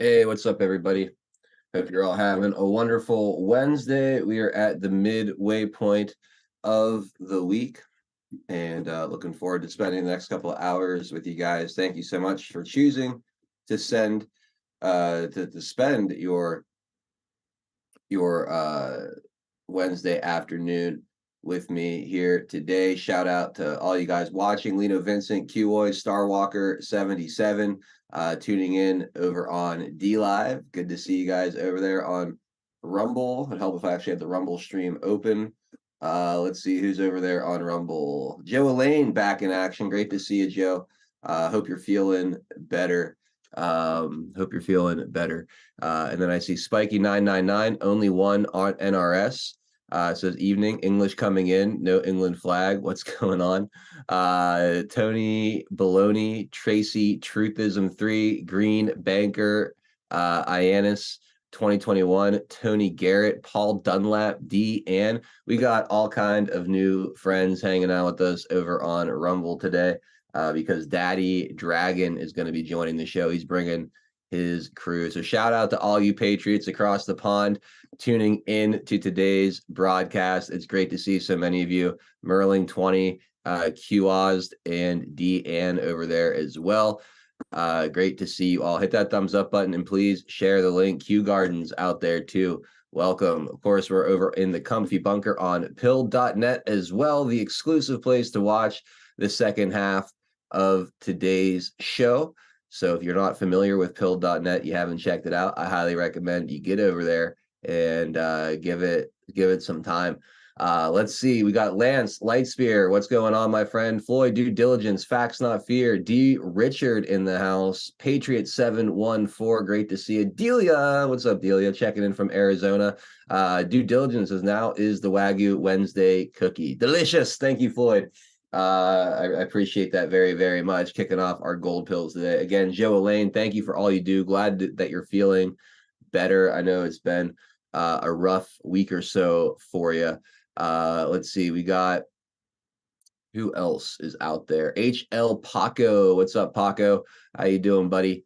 Hey, what's up, everybody? Hope you're all having a wonderful Wednesday. We are at the midway point of the week and looking forward to spending the next couple of hours with you guys. Thank you so much for choosing to send to spend your Wednesday afternoon with me here today. Shout out to all you guys watching. Lino Vincent, QOI, Starwalker 77, tuning in over on D Live. Good to see you guys over there on Rumble. It'd help if I actually had the Rumble stream open. Let's see who's over there on Rumble. Joe Elaine back in action. Great to see you, Joe. Hope you're feeling better. Hope you're feeling better. And then I see Spiky999, only one on NRS. It says evening, English coming in, no England flag. What's going on? Tony Baloney, Tracy, Truthism 3, Green Banker, Iannis 2021, Tony Garrett, Paul Dunlap, D, and we got all kind of new friends hanging out with us over on Rumble today. Because Daddy Dragon is going to be joining the show. He's bringing his crew. So shout out to all you Patriots across the pond tuning in to today's broadcast. It's great to see so many of you. Merling 20, Q-Oz, and D-Ann over there as well. Great to see you all. Hit that thumbs up button and please share the link. Q Gardens out there too. Welcome. Of course, we're over in the Comfy Bunker on pill.net as well, the exclusive place to watch the second half of today's show. So if you're not familiar with pill.net, you haven't checked it out, I highly recommend you get over there and give it some time. Let's see. We got Lance Lightspear. What's going on, my friend? Floyd, due diligence, facts not fear. D. Richard in the house. Patriot 714. Great to see you. Delia, what's up, Delia? Checking in from Arizona. Due diligence is the Wagyu Wednesday cookie. Delicious. Thank you, Floyd. I appreciate that very, very much. Kicking off our gold pills today. Again, Joe Elaine, thank you for all you do. Glad that you're feeling better. I know it's been a rough week or so for you. Let's see. We got who else is out there? HL Paco. What's up, Paco? How you doing, buddy?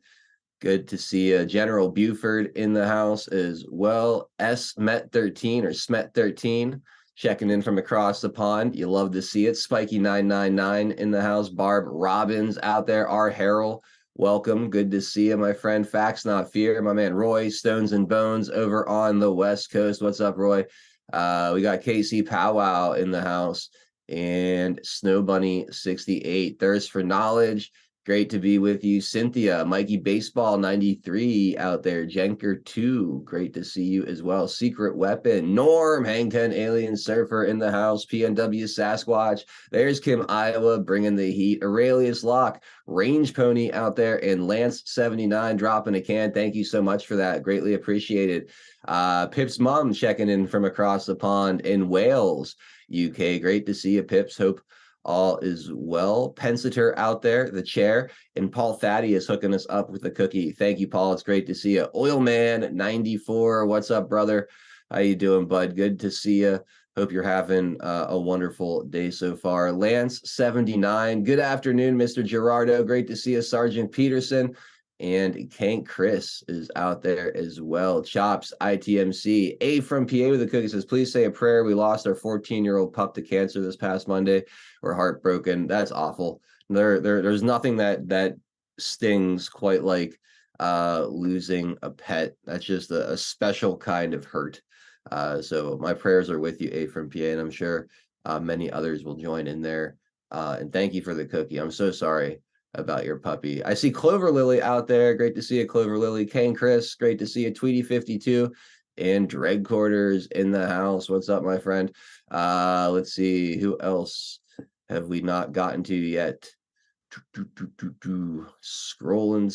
Good to see you. General Buford in the house as well. Smet13 or Smet13 checking in from across the pond. You love to see it. Spiky999 in the house. Barb Robbins out there. R. Harrell, welcome. Good to see you, my friend. Facts Not Fear. My man Roy, Stones and Bones over on the West Coast. What's up, Roy? We got KC Powwow in the house. And Snow Bunny 68. Thirst for Knowledge. Great to be with you, Cynthia. Mikey Baseball 93 out there. Jenker 2. Great to see you as well. Secret Weapon. Norm. Hang 10 Alien Surfer in the house. PNW Sasquatch. There's Kim Iowa bringing the heat. Aurelius Locke. Range Pony out there. And Lance 79 dropping a can. Thank you so much for that. Greatly appreciated. Pip's mom checking in from across the pond in Wales, UK. Great to see you, Pips. Hope all is well. Pensitor out there, the chair, and Paul Thaddeus hooking us up with the cookie. Thank you, Paul. It's great to see you. Oilman 94. What's up, brother? How you doing, bud? Good to see you. Hope you're having a wonderful day so far. Lance 79. Good afternoon, Mr. Gerardo. Great to see you, Sergeant Peterson. And Kank Chris is out there as well. Chops, ITMC. A from PA with the cookie says, please say a prayer. We lost our 14-year-old pup to cancer this past Monday. We're heartbroken. That's awful. There's nothing that stings quite like losing a pet. That's just a special kind of hurt. So my prayers are with you, A from PA, and I'm sure many others will join in there. And thank you for the cookie. I'm so sorry about your puppy. I see Clover Lily out there. Great to see you, Clover Lily. Kane Chris, great to see you. Tweety 52 and Dreg Quarters in the house. What's up, my friend? Let's see, who else have we not gotten to yet? Scrolling.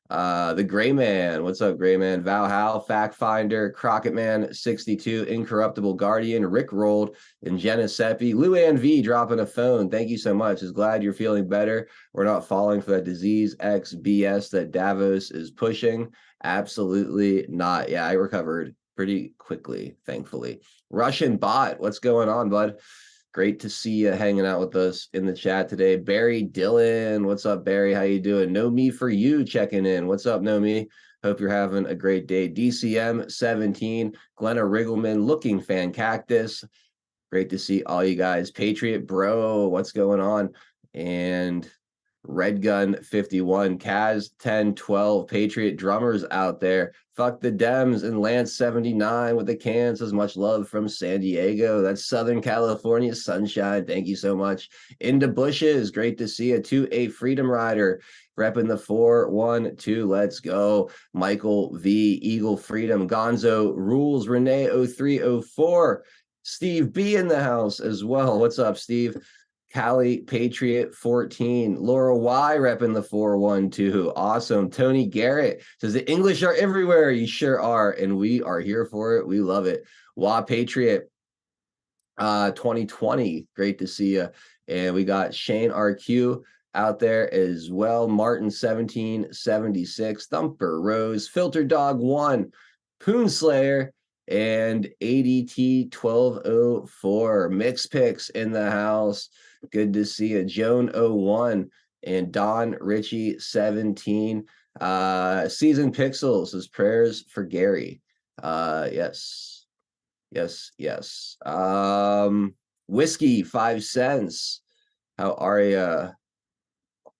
The Gray Man. What's up, Gray Man? Valhall, Fact Finder, Crockett Man 62, Incorruptible Guardian, Rick Rolled, and Jenna Seppi. Luann V dropping a phone. Thank you so much. Is glad you're feeling better. We're not falling for that disease X BS that Davos is pushing. Absolutely not. Yeah, I recovered pretty quickly, thankfully. Russian Bot. What's going on, bud? Great to see you hanging out with us in the chat today. Barry Dillon, what's up, Barry? How you doing? No Me For You checking in. What's up, No Me? Hope you're having a great day. DCM 17, Glenna Riggleman, Looking Fan Cactus. Great to see all you guys. Patriot Bro, what's going on? And Red Gun 51, Kaz 1012, Patriot drummers out there. Fuck the Dems, and Lance 79 with the Kansas. Much love from San Diego. That's Southern California sunshine. Thank you so much. Into Bushes, great to see you. 2A Freedom Rider, repping the 412. Let's go. Michael V, Eagle Freedom, Gonzo Rules, Renee 0304, Steve B in the house as well. What's up, Steve? Callie Patriot 14, Laura Y repping the 412. Awesome. Tony Garrett says the English are everywhere. You sure are, and we are here for it. We love it. Wa Patriot 2020. Great to see you. And we got Shane RQ out there as well. Martin 1776, Thumper Rose, Filter Dog 1, Poonslayer, and ADT 1204. Mix Picks in the house. Good to see you. Joan 01 and Don Richie 17. Season Pixels says prayers for Gary. Yes. Whiskey 5 cents. How are you?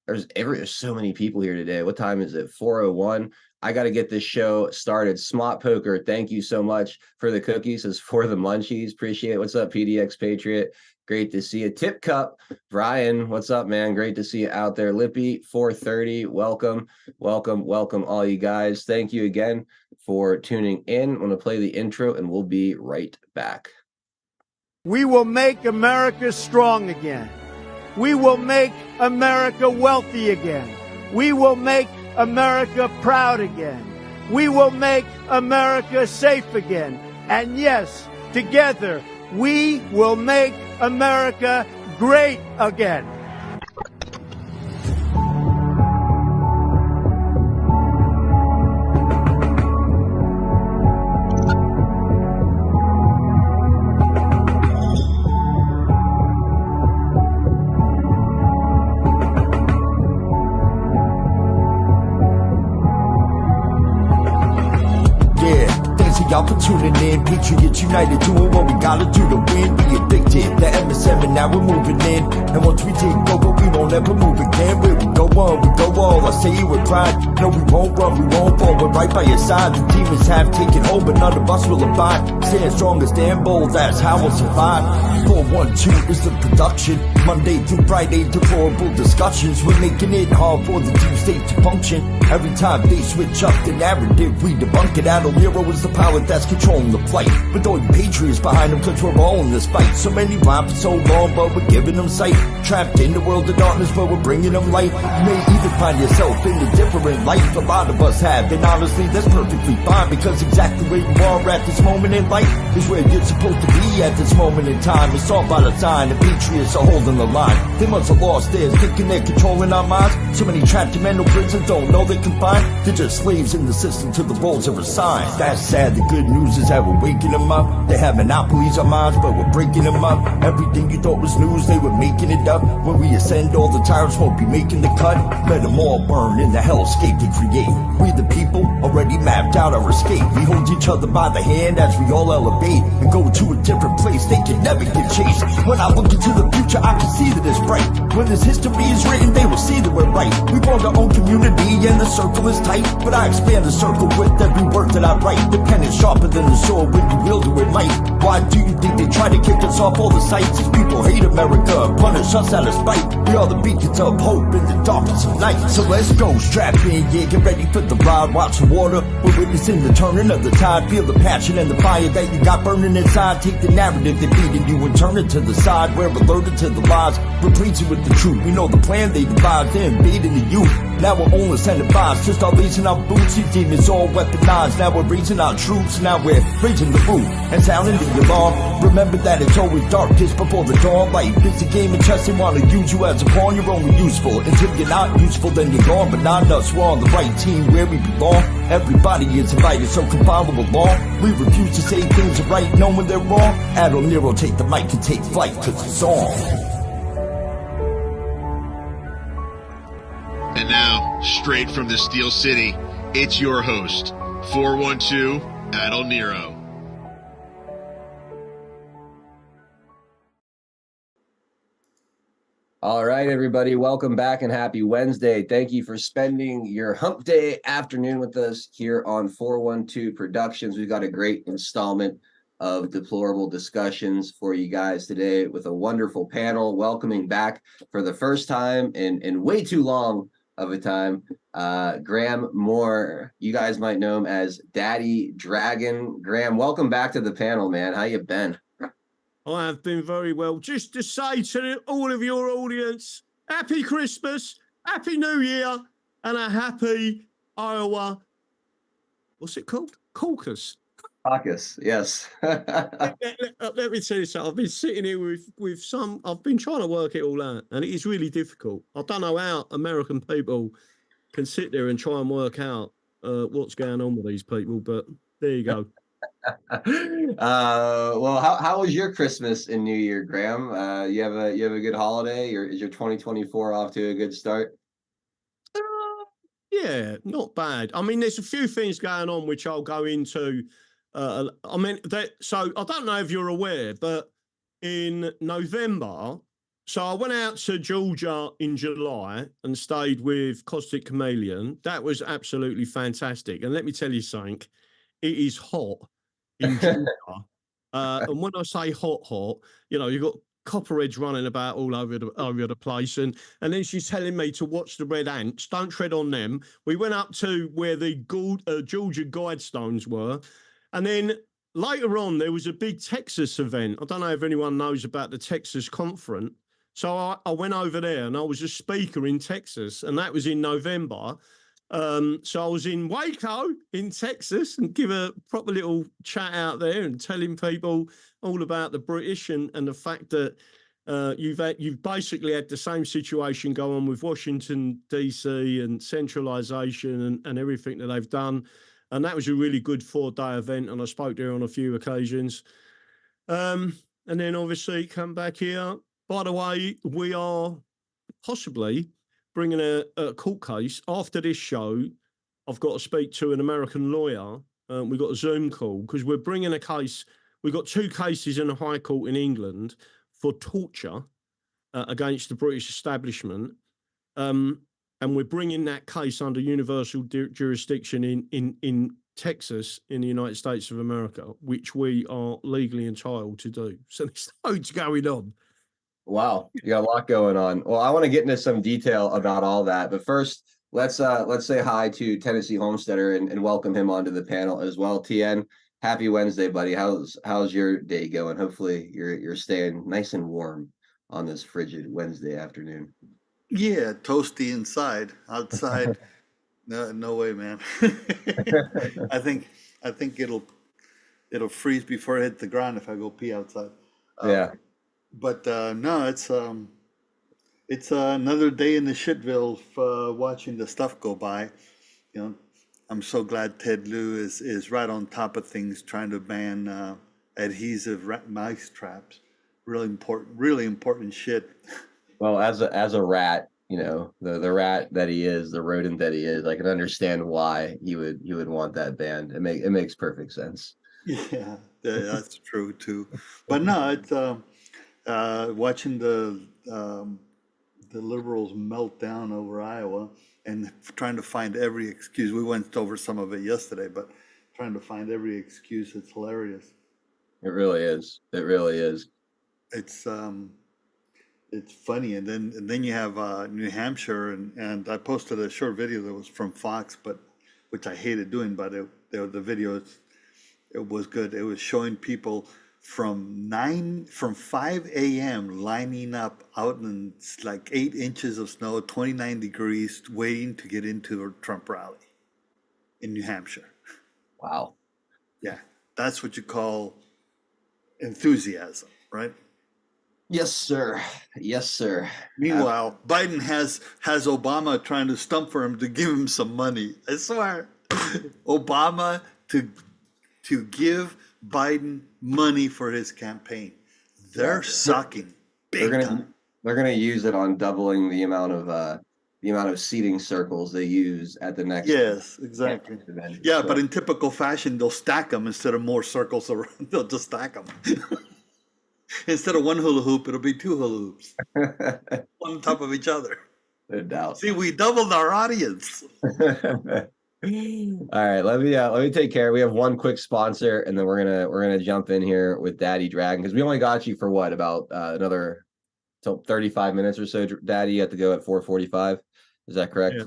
There's so many people here today. What time is it? 4:01. I got to get this show started. Smot Poker, thank you so much for the cookies. As for the munchies, appreciate it. What's up, PDX Patriot? Great to see you. Tip Cup, Brian, what's up, man? Great to see you out there. Lippy 430, welcome, all you guys. Thank you again for tuning in. I'm going to play the intro, and we'll be right back. We will make America strong again. We will make America wealthy again. We will make America proud again. We will make America safe again. And yes, together, we will make America great again. Y'all for tuning in, Patriots United, doing what we gotta do to win. We addicted, the MSM, and now we're moving in. And once we take over, we won't ever move again. Where we go on, we go all. I say it with pride. No, we won't run, we won't fall. We're right by your side. The demons have taken hold, but none of us will abide. Stand strong and stand bold, that's how we'll survive. 412 is the production. Monday through Friday, deplorable discussions. We're making it hard for the deep state to function. Every time they switch up the narrative, we debunk it. Adult hero is the power that's controlling the flight. With all the patriots behind them, cause we're all in this fight. So many rhyme for so long, but we're giving them sight. Trapped in the world of darkness, but we're bringing them light. You may either find yourself in a different life. A lot of us have, and honestly, that's perfectly fine. Because exactly where you are at this moment in life is where you're supposed to be at this moment in time. It's all by design, the patriots are holding the line. They must have lost theirs, thinking they're controlling our minds. So many trapped in mental prisons don't know they can find. They're just slaves in the system till the roles are assigned. That's sad, the good news is that we're waking them up. They have monopolies on minds, but we're breaking them up. Everything you thought was news, they were making it up. When we ascend, all the tyrants won't be making the cut. Let them all burn in the hellscape they create. We the people already mapped out our escape. We hold each other by the hand as we all elevate and go to a different place. They can never get chased. When I look into the future, I can see that it's bright. When this history is written, they will see that we're right. We formed our own community and the circle is tight. But I expand the circle with every word that I write. The pen is sharper than the sword when you wield it with might. Why do you think they try to kick us off all the sites? These people hate America, punish us out of spite. We are the beacons of hope in the darkness of night. So let's go, strap in, yeah, get ready for the ride. Watch the water, we're witnessing the turning of the tide. Feel the passion and the fire that you got burning inside. Take the narrative they're feeding you and turn it to the side. We're alerted to the lies, replacing with the truth. We know the plan they devised, they're feeding the youth. Now we're only sending vibes to start raising our boots. These demons all weaponized. Now we're raising our troops. Now we're raising the roof and sounding the alarm. Remember that it's always darkest before the dawn. Life is a game of chess. They want to use you as a pawn. You're only useful until you're not useful, then you're gone. But not us, we're on the right team where we belong. Everybody is invited, so come follow along. We refuse to say things are right, knowing they're wrong. Admiral Nero, take the mic and take flight to the song. And now, straight from the Steel City, it's your host, 412 Admiral Nero. All right, everybody, welcome back and happy Wednesday. Thank you for spending your hump day afternoon with us here on 412 Productions. We've got a great installment of Deplorable discussions for you guys today with a wonderful panel welcoming back for the first time in way too long of a time, Graham Moore. You guys might know him as Daddy Dragon. Graham, welcome back to the panel, man. How you been? I have been very well. Just to say to all of your audience, Happy Christmas, Happy New Year, and a happy Iowa, what's it called? Caucus. Caucus, yes. Let me tell you something. I've been sitting here with some, I've been trying to work it all out, and it is really difficult. I don't know how American people can sit there and try and work out what's going on with these people, but there you go. Well, how was your Christmas and New Year, Graham? You have a good holiday, or is your 2024 off to a good start? Yeah, not bad. I mean, there's a few things going on which I'll go into. I mean, so I don't know if you're aware, but in November, so I went out to Georgia in July and stayed with Caustic Chameleon. That was absolutely fantastic. And let me tell you something, it is hot in Georgia. And when I say hot, you know, you've got copperheads running about all over the place. And then she's telling me to watch the red ants. Don't tread on them. We went up to where the Georgia Guidestones were. And then later on, there was a big Texas event. I don't know if anyone knows about the Texas Conference. So I went over there and I was a speaker in Texas, and that was in November. So I was in Waco in Texas and give a proper little chat out there and telling people all about the British and the fact that you've basically had the same situation go on with Washington, D.C. and centralisation and everything that they've done. And that was a really good 4-day event, and I spoke there on a few occasions. And then obviously come back here. By the way, we are possibly bringing a court case. After this show, I've got to speak to an American lawyer. We've got a Zoom call because we're bringing a case. We've got 2 cases in the High Court in England for torture against the British establishment. And we're bringing that case under universal jurisdiction in Texas in the United States of America, which we are legally entitled to do. So there's loads going on. Wow, you got a lot going on. Well, I want to get into some detail about all that, but first, let's say hi to Tennessee Homesteader and welcome him onto the panel as well. TN, happy Wednesday, buddy. How's your day going? Hopefully, you're staying nice and warm on this frigid Wednesday afternoon. Yeah, toasty inside. Outside, no way, man. I think it'll freeze before it hits the ground if I go pee outside. Yeah. But no, it's another day in the shitville watching the stuff go by. You know, I'm so glad Ted Lieu is right on top of things, trying to ban adhesive mice traps. Really important shit. Well, as a rat, you know, the rat that he is, the rodent that he is, I can understand why he would want that banned. It makes perfect sense. Yeah, that's true too. But no, it's watching the liberals melt down over Iowa and trying to find every excuse. We went over some of it yesterday, but trying to find every excuse. It's hilarious. It really is. It really is. It's funny, and then you have New Hampshire, and I posted a short video that was from Fox, but which I hated doing, but the video it was good. It was showing people from 5 a.m. lining up out in like 8 inches of snow, 29 degrees, waiting to get into a Trump rally in New Hampshire. Wow. Yeah, that's what you call enthusiasm, right? Yes, sir. Yes, sir. Meanwhile, Biden has Obama trying to stump for him to give him some money. I swear, Obama to give Biden money for his campaign. They're sucking big time. They're gonna use it on doubling the amount of seating circles they use at the next. Yes, exactly. Event. Yeah, So- but in typical fashion, they'll stack them instead of more circles around. They'll just stack them. Instead of one hula hoop, it'll be two hula hoops, one on top of each other. No doubt. See, we doubled our audience. All right, let me take care. We have one quick sponsor, and then we're gonna jump in here with Daddy Dragon, because we only got you for what, about another 35 minutes or so. Daddy, you have to go at 4:45. Is that correct?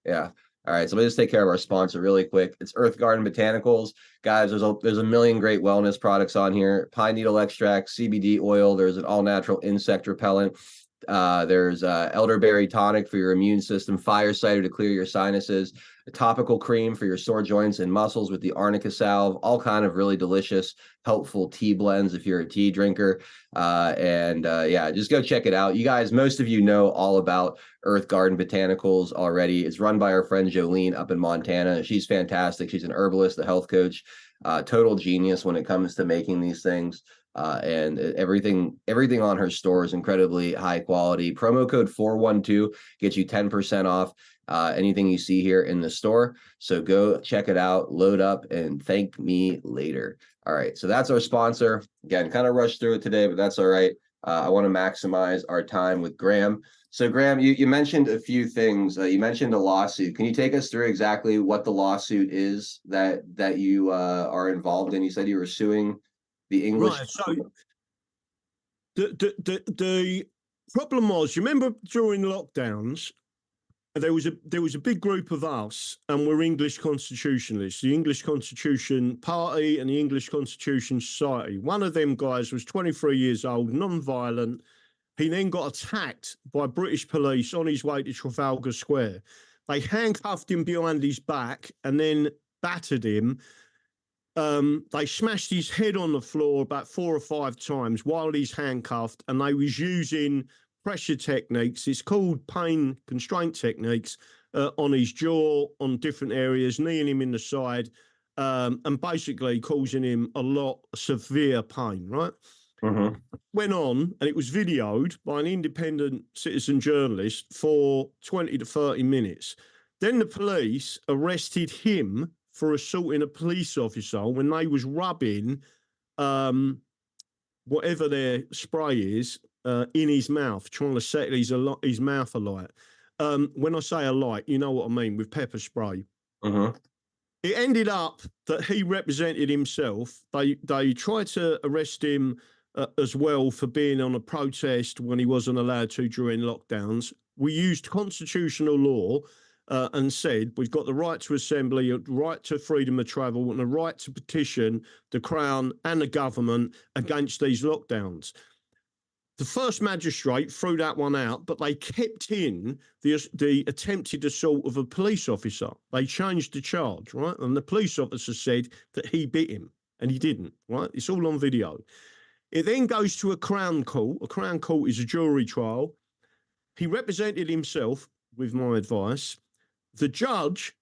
Yeah. All right, so let me just take care of our sponsor really quick. It's Earth Garden Botanicals. Guys, there's a million great wellness products on here. Pine needle extract, CBD oil. There's an all-natural insect repellent. There's elderberry tonic for your immune system, fire cider to clear your sinuses, a topical cream for your sore joints and muscles with the arnica salve, all kind of really delicious, helpful tea blends if you're a tea drinker. Yeah, just go check it out. You guys, most of you know all about Earth Garden Botanicals already. It's run by our friend Jolene up in Montana. She's fantastic. She's an herbalist, a health coach, total genius when it comes to making these things. And everything on her store is incredibly high quality. Promo code 412 gets you 10% off anything you see here in the store. So go check it out, load up, and thank me later. All right, so that's our sponsor. Again, kind of rushed through it today, but that's all right. I want to maximize our time with Graham. So Graham, you mentioned a few things. You mentioned a lawsuit. Can you take us through exactly what the lawsuit is that you are involved in? You said you were suing the English. Right. So the problem was, you remember during lockdowns, there was a big group of us, and we're English constitutionalists, the English Constitution Party and the English Constitution Society. One of them guys was 23 years old, non-violent. He then got attacked by British police on his way to Trafalgar Square. They handcuffed him behind his back and then battered him. They smashed his head on the floor about 4 or 5 times while he's handcuffed, and they was using pressure techniques. It's called pain constraint techniques on his jaw, on different areas, kneeing him in the side, and basically causing him a lot of severe pain, right? Mm-hmm. Went on, and it was videoed by an independent citizen journalist for 20 to 30 minutes. Then the police arrested him for assaulting a police officer when they was rubbing whatever their spray is in his mouth, trying to set his mouth alight. When I say alight, you know what I mean, with pepper spray. Mm-hmm. It ended up that he represented himself. They tried to arrest him as well for being on a protest when he wasn't allowed to during lockdowns. We used constitutional law and said we've got the right to assembly, a right to freedom of travel, and a right to petition the Crown and the government against these lockdowns. The first magistrate threw that one out, but they kept in the attempted assault of a police officer. They changed the charge, right? And the police officer said that he bit him, and he didn't, right? It's all on video. It then goes to a Crown Court. A Crown Court is a jury trial. He represented himself with my advice. The judge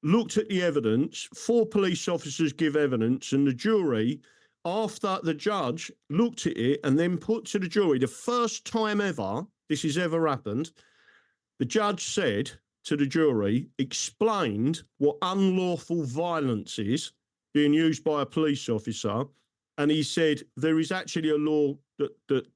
looked at the evidence. 4 police officers give evidence, and the jury, after the judge looked at it and then put to the jury, the first time ever this has ever happened, the judge said to the jury, explained what unlawful violence is being used by a police officer. And he said, there is actually a law that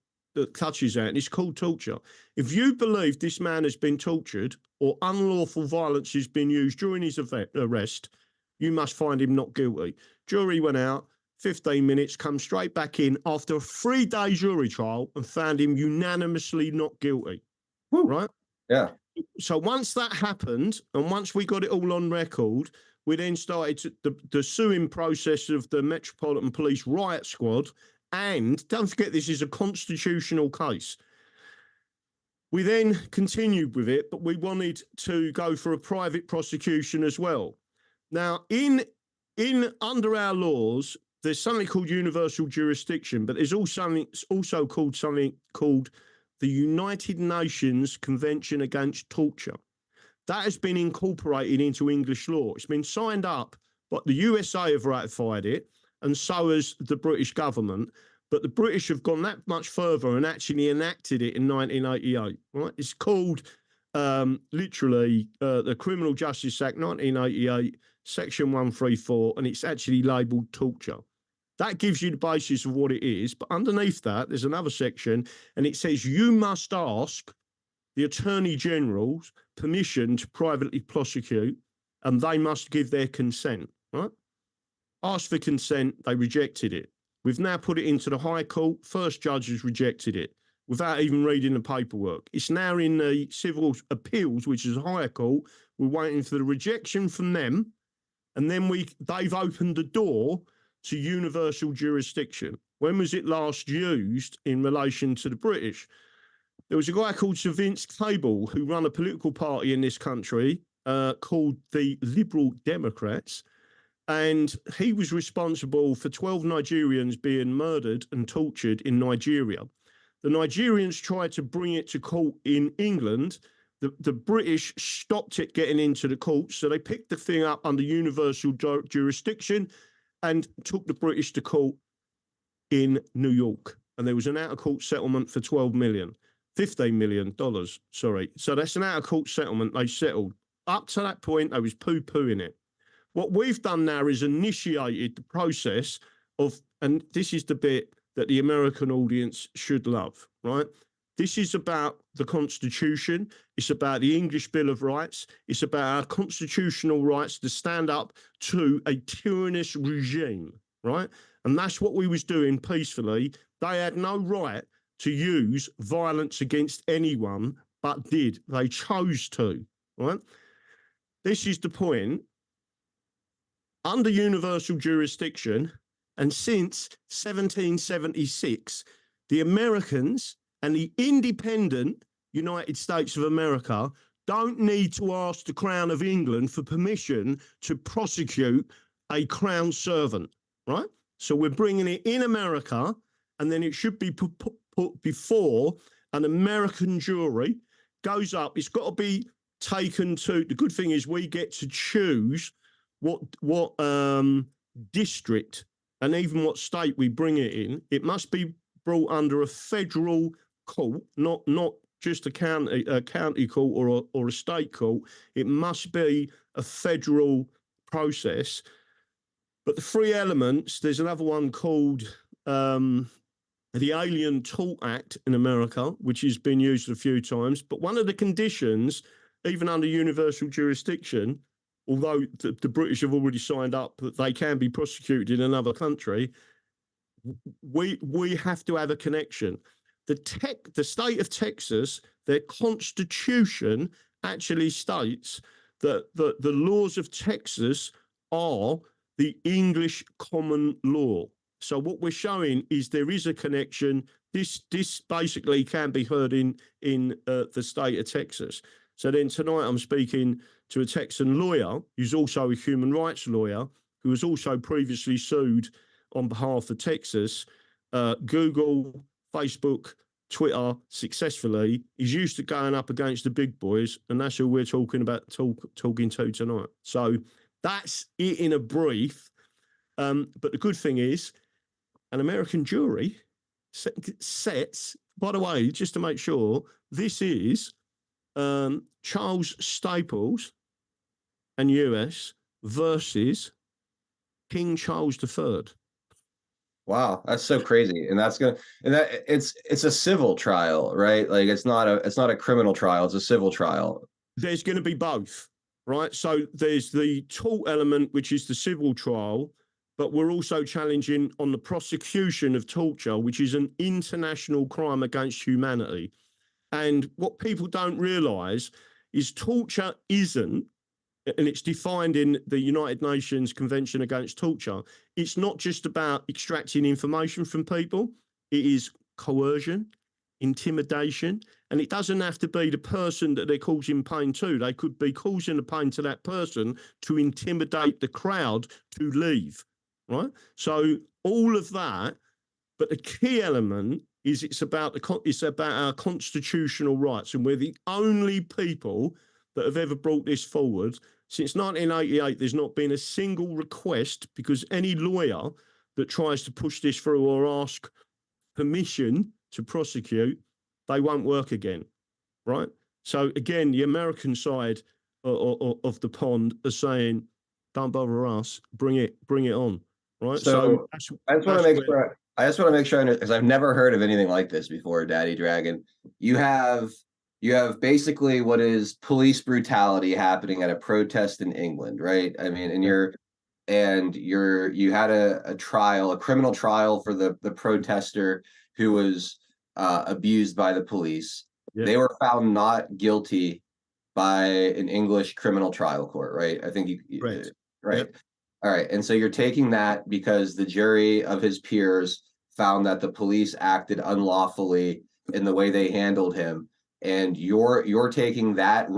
touches that, and it's called torture. If you believe this man has been tortured or unlawful violence has been used during his arrest, you must find him not guilty. Jury went out, 15 minutes, come straight back in after a 3-day jury trial and found him unanimously not guilty. Woo. Right? Yeah. So once that happened, and once we got it all on record, we then started the suing process of the Metropolitan Police Riot Squad And don't forget, this is a constitutional case. We then continued with it, but we wanted to go for a private prosecution as well. Now, in under our laws, there's something called universal jurisdiction, but there's also called something called the United Nations Convention Against Torture. That has been incorporated into English law. It's been signed up, but the USA have ratified it, and so has the British government. But the British have gone that much further and actually enacted it in 1988. Right? It's called literally the Criminal Justice Act 1988, Section 134, and it's actually labelled torture. That gives you the basis of what it is. But underneath that, there's another section, and it says you must ask the Attorney General's permission to privately prosecute, and they must give their consent. Right? Asked for consent, they rejected it. We've now put it into the High Court. First judge has rejected it without even reading the paperwork. It's now in the Civil Appeals, which is a higher court. We're waiting for the rejection from them, and then they've opened the door to universal jurisdiction. When was it last used in relation to the British? There was a guy called Sir Vince Cable who ran a political party in this country called the Liberal Democrats. And he was responsible for 12 Nigerians being murdered and tortured in Nigeria. The Nigerians tried to bring it to court in England. The British stopped it getting into the courts, so they picked the thing up under universal jurisdiction and took the British to court in New York. And there was an out-of-court settlement for $15 million, sorry. So that's an out-of-court settlement they settled. Up to that point, they was poo-pooing it. What we've done now is initiated the process of, and this is the bit that the American audience should love, right? This is about the Constitution. It's about the English Bill of Rights. It's about our constitutional rights to stand up to a tyrannous regime, right? And that's what we was doing peacefully. They had no right to use violence against anyone, but did. They chose to, right? This is the point. Under universal jurisdiction, and since 1776, the Americans and the independent United States of America don't need to ask the Crown of England for permission to prosecute a Crown servant, right? So we're bringing it in America, and then it should be put before an American jury, goes up. It's got to be taken to, the good thing is we get to choose what district and even what state we bring it in. It must be brought under a federal court, not just a county court or a state court. It must be a federal process. But the three elements, there's another one called the Alien Tort Act in America, which has been used a few times. But one of the conditions, even under universal jurisdiction, although the British have already signed up that they can be prosecuted in another country, we have to have a connection. The state of Texas, their constitution actually states that the laws of Texas are the English common law. So what we're showing is there is a connection. This basically can be heard in the state of Texas. So then tonight I'm speaking to a Texan lawyer who's also a human rights lawyer who was also previously sued on behalf of Texas, Google, Facebook, Twitter successfully. He's used to going up against the big boys, and that's who we're talking to tonight. So that's it in a brief. But the good thing is, an American jury sets, by the way, just to make sure, this is Charles Staples and US versus King Charles III. Wow, that's so crazy. And it's a civil trial, right? Like it's not a criminal trial, it's a civil trial. There's going to be both, right? So there's the tort element, which is the civil trial, but we're also challenging on the prosecution of torture, which is an international crime against humanity. And what people don't realize is torture isn't and it's defined in the United Nations Convention Against Torture. It's not just about extracting information from people. It is coercion, intimidation, and it doesn't have to be the person that they're causing pain to. They could be causing the pain to that person to intimidate the crowd to leave, right? So all of that, but the key element is it's about our constitutional rights, and we're the only people that have ever brought this forward. Since 1988, there's not been a single request, because any lawyer that tries to push this through or ask permission to prosecute, they won't work again, right? So again, the American side of the pond are saying, don't bother us, bring it on, right? So I just want to that's make where, sure because I've never heard of anything like this before, Daddy Dragon. You have basically what is police brutality happening at a protest in England, right? I mean, you had a trial, a criminal trial for the protester who was abused by the police. yeah, They were found not guilty by an English criminal trial court, right? I think right. right. Yep. All right. And so you're taking that because the jury of his peers found that the police acted unlawfully in the way they handled him. And you're taking that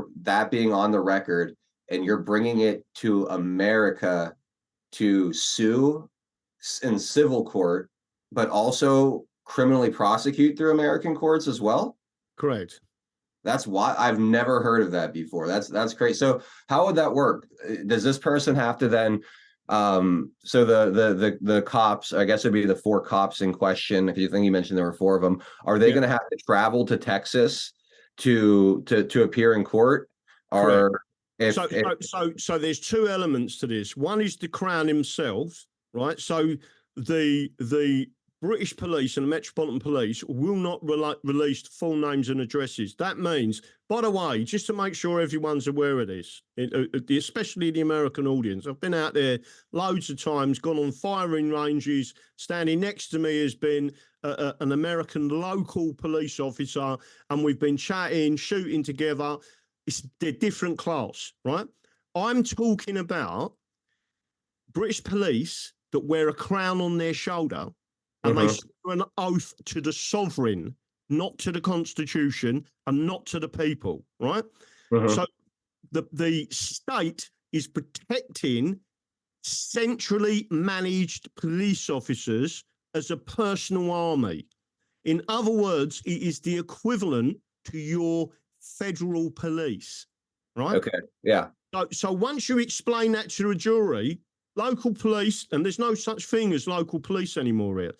being on the record, and you're bringing it to America to sue in civil court, but also criminally prosecute through American courts as well. Correct. That's why I've never heard of that before. That's great. So how would that work? Does this person have to then so the cops, I guess it'd be the 4 cops in question, if you think you mentioned there were 4 of them, are they going to have to travel to Texas to appear in court? Or so there's 2 elements to this. One is the Crown himself, right? So the British police and the Metropolitan Police will not release full names and addresses. That means, by the way, just to make sure everyone's aware of this, especially the American audience, I've been out there loads of times, gone on firing ranges. Standing next to me has been an American local police officer, and we've been chatting, shooting together. They're different class, right? I'm talking about British police that wear a crown on their shoulder, and they swear an oath to the sovereign, not to the Constitution and not to the people, right? So the state is protecting centrally managed police officers as a personal army. In other words, it is the equivalent to your federal police, right? Okay, yeah. So once you explain that to a jury, local police, and there's no such thing as local police anymore here.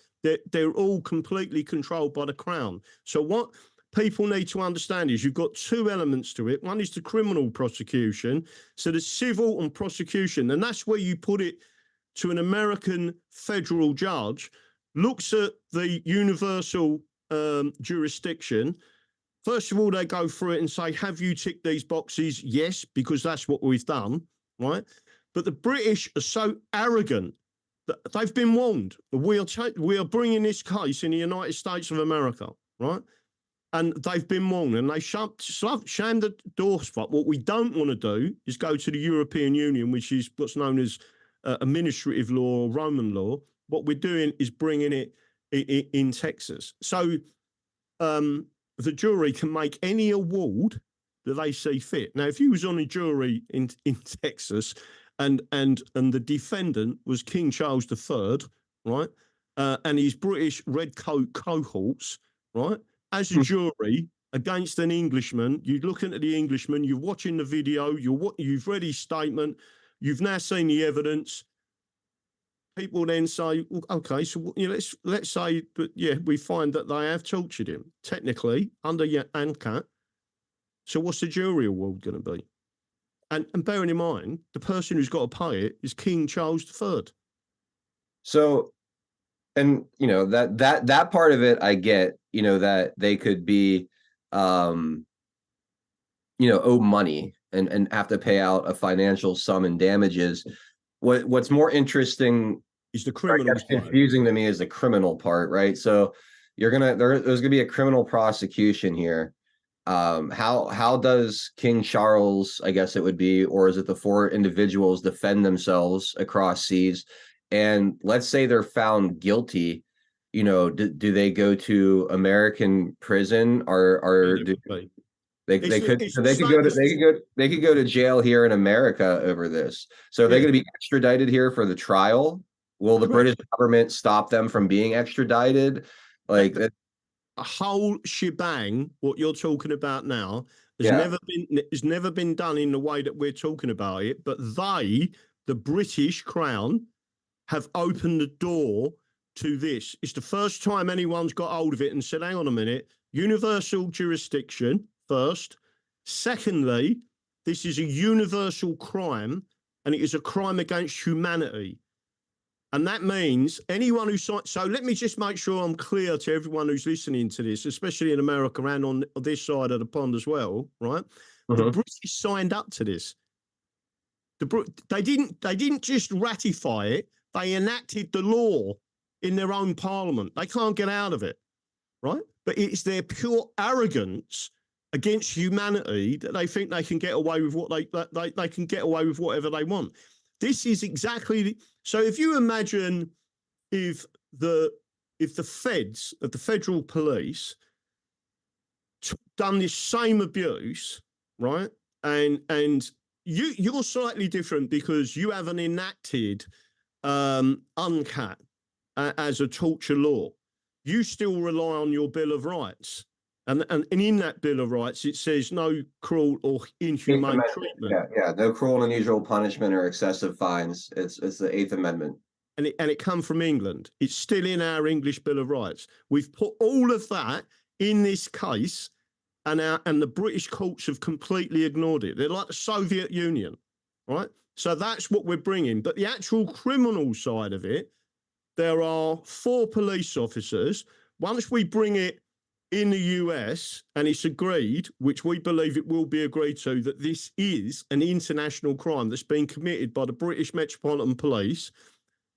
They're all completely controlled by the Crown. So what people need to understand is you've got 2 elements to it. One is the criminal prosecution. So the civil and prosecution, and that's where you put it to an American federal judge, looks at the universal jurisdiction. First of all, they go through it and say, have you ticked these boxes? Yes, because that's what we've done, right? But the British are so arrogant that they've been warned. We are bringing this case in the United States of America, right? And they've been warned, and they shammed the doors shut. What we don't want to do is go to the European Union, which is what's known as administrative law or Roman law. What we're doing is bringing it in Texas. So the jury can make any award that they see fit. Now, if you was on a jury in Texas, and the defendant was King Charles III, right, and his British red coat cohorts, right, as a jury against an Englishman, you're looking at the Englishman, you're watching the video, you've read his statement, you've now seen the evidence. People then say, well, okay, so let's say, but yeah, we find that they have tortured him technically under your ANCAT. So what's the jury award going to be? And bearing in mind, the person who's got to pay it is King Charles III. So, and that part of it, I get, that they could be, owe money and have to pay out a financial sum in damages. What's more interesting is the criminal. Confusing to me is the criminal part, right? So there's gonna be a criminal prosecution here. How does King Charles, I guess it would be, or is it the four individuals defend themselves across seas? And let's say they're found guilty, do they go to American prison, or do Anyway, they could it's so the they could go same. to they could go to jail here in America over this. So are they Yeah, going to be extradited here for the trial? Will the correct. British government stop them from being extradited? That, Like that, a whole shebang, what you're talking about now, yeah. has never been done in the way that we're talking about it. But they, the British Crown, have opened the door to this. It's the first time anyone's got hold of it and said, hang on a minute, universal jurisdiction first. Secondly, this is a universal crime and it is a crime against humanity. And that means anyone who signs. So let me just make sure I'm clear to everyone who's listening to this, especially in America and on this side of the pond as well, right? The Mhm. British signed up to this. They didn't just ratify it. They enacted the law in their own parliament. They can't get out of it, right? But it's their pure arrogance against humanity that they think they can get away with what they can get away with whatever they want. This is exactly so. If you imagine if the feds of the federal police done this same abuse, right, and you're slightly different because you haven't enacted UNCAT as a torture law. You still rely on your Bill of Rights. And in that Bill of Rights, it says no cruel or Eighth inhumane Amendment. treatment. Yeah, yeah. No cruel and unusual punishment or excessive fines. It's the Eighth Amendment. And it come from England. It's still in our English Bill of Rights. We've put all of that in this case, and the British courts have completely ignored it. They're like the Soviet Union, right? So that's what we're bringing. But the actual criminal side of it, there are 4 police officers. Once we bring it in the US and it's agreed, which we believe it will be agreed to, that this is an international crime that's been committed by the British Metropolitan Police,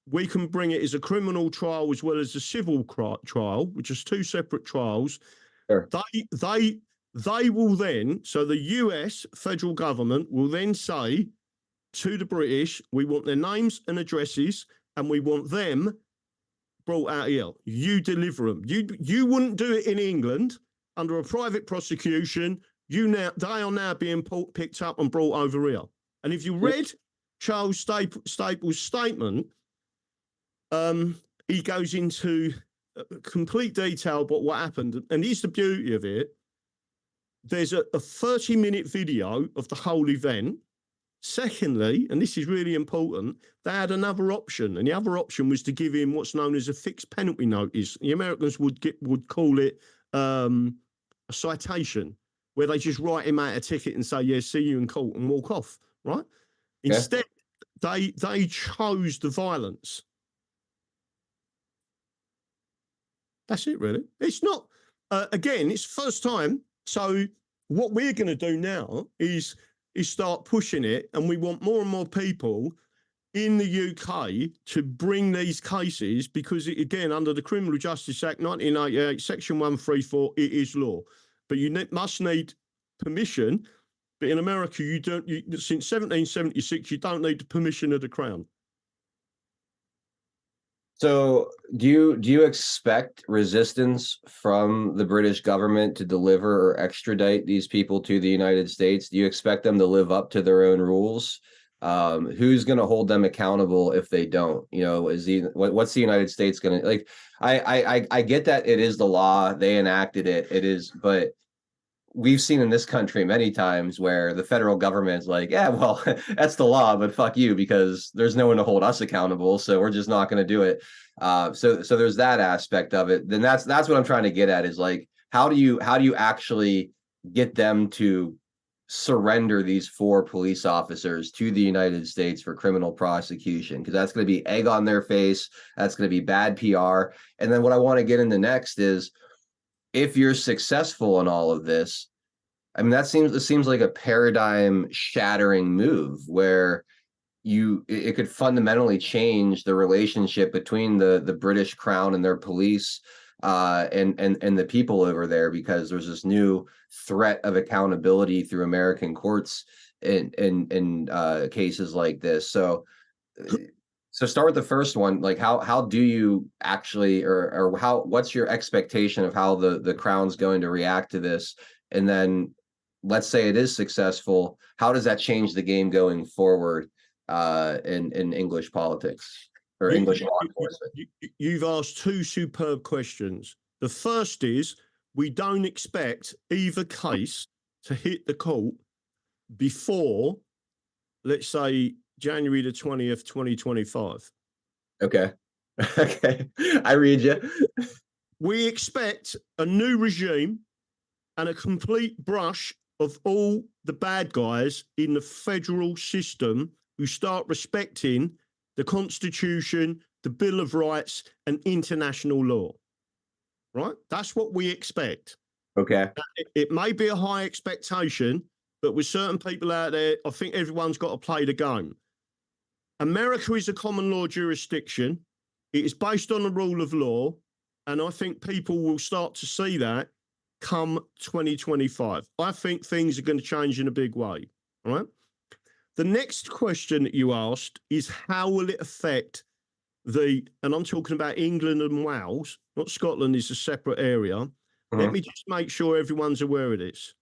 we can bring it as a criminal trial as well as a civil trial, which is 2 separate trials. Sure. They will then, so the US federal government will then say to the British, we want their names and addresses, and we want them brought out here. You deliver them. You wouldn't do it in England under a private prosecution. They are now being picked up and brought over here. And if you read Charles Staples' statement, he goes into complete detail about what happened. And here's the beauty of it. There's a 30-minute video of the whole event. Secondly, and this is really important, they had another option, and the other option was to give him what's known as a fixed penalty notice. The Americans would call it a citation, where they just write him out a ticket and say, "Yeah, see you in court," and walk off. Right? Yeah. Instead, they chose the violence. That's it, really. It's not. Again, it's first time. So what we're going to do now is start pushing it, and we want more and more people in the UK to bring these cases because, again, under the Criminal Justice Act 1988, Section 134, it is law. But you must need permission. But in America, since 1776, you don't need the permission of the Crown. So do you expect resistance from the British government to deliver or extradite these people to the United States? Do you expect them to live up to their own rules? Who's going to hold them accountable if they don't? What's the United States going to like? I get that it is the law. They enacted it. It is, but we've seen in this country many times where the federal government is like, yeah, well, that's the law, but fuck you, because there's no one to hold us accountable. So we're just not going to do it. So there's that aspect of it. Then that's what I'm trying to get at is like, how do you actually get them to surrender these 4 police officers to the United States for criminal prosecution? Because that's going to be egg on their face. That's going to be bad PR. And then what I want to get into next is, if you're successful in all of this, I mean, it seems like a paradigm shattering move where it could fundamentally change the relationship between the British Crown and their police. and the people over there, because there's this new threat of accountability through American courts in cases like this. So start with the first one. Like, how do you actually, or how, what's your expectation of how the crown's going to react to this? And then let's say it is successful, how does that change the game going forward in English politics or English law enforcement? You've asked two superb questions. The first is, we don't expect either case to hit the court before, let's say, January the 20th, 2025. Okay. Okay. I read you. We expect a new regime and a complete brush of all the bad guys in the federal system who start respecting the Constitution, the Bill of Rights, and international law. Right? That's what we expect. Okay. It may be a high expectation, but with certain people out there, I think everyone's got to play the game. America is a common law jurisdiction. It is based on the rule of law. And I think people will start to see that come 2025. I think things are going to change in a big way. All right. The next question that you asked is, how will it affect and I'm talking about England and Wales, not Scotland is a separate area. Let me just make sure everyone's aware of this.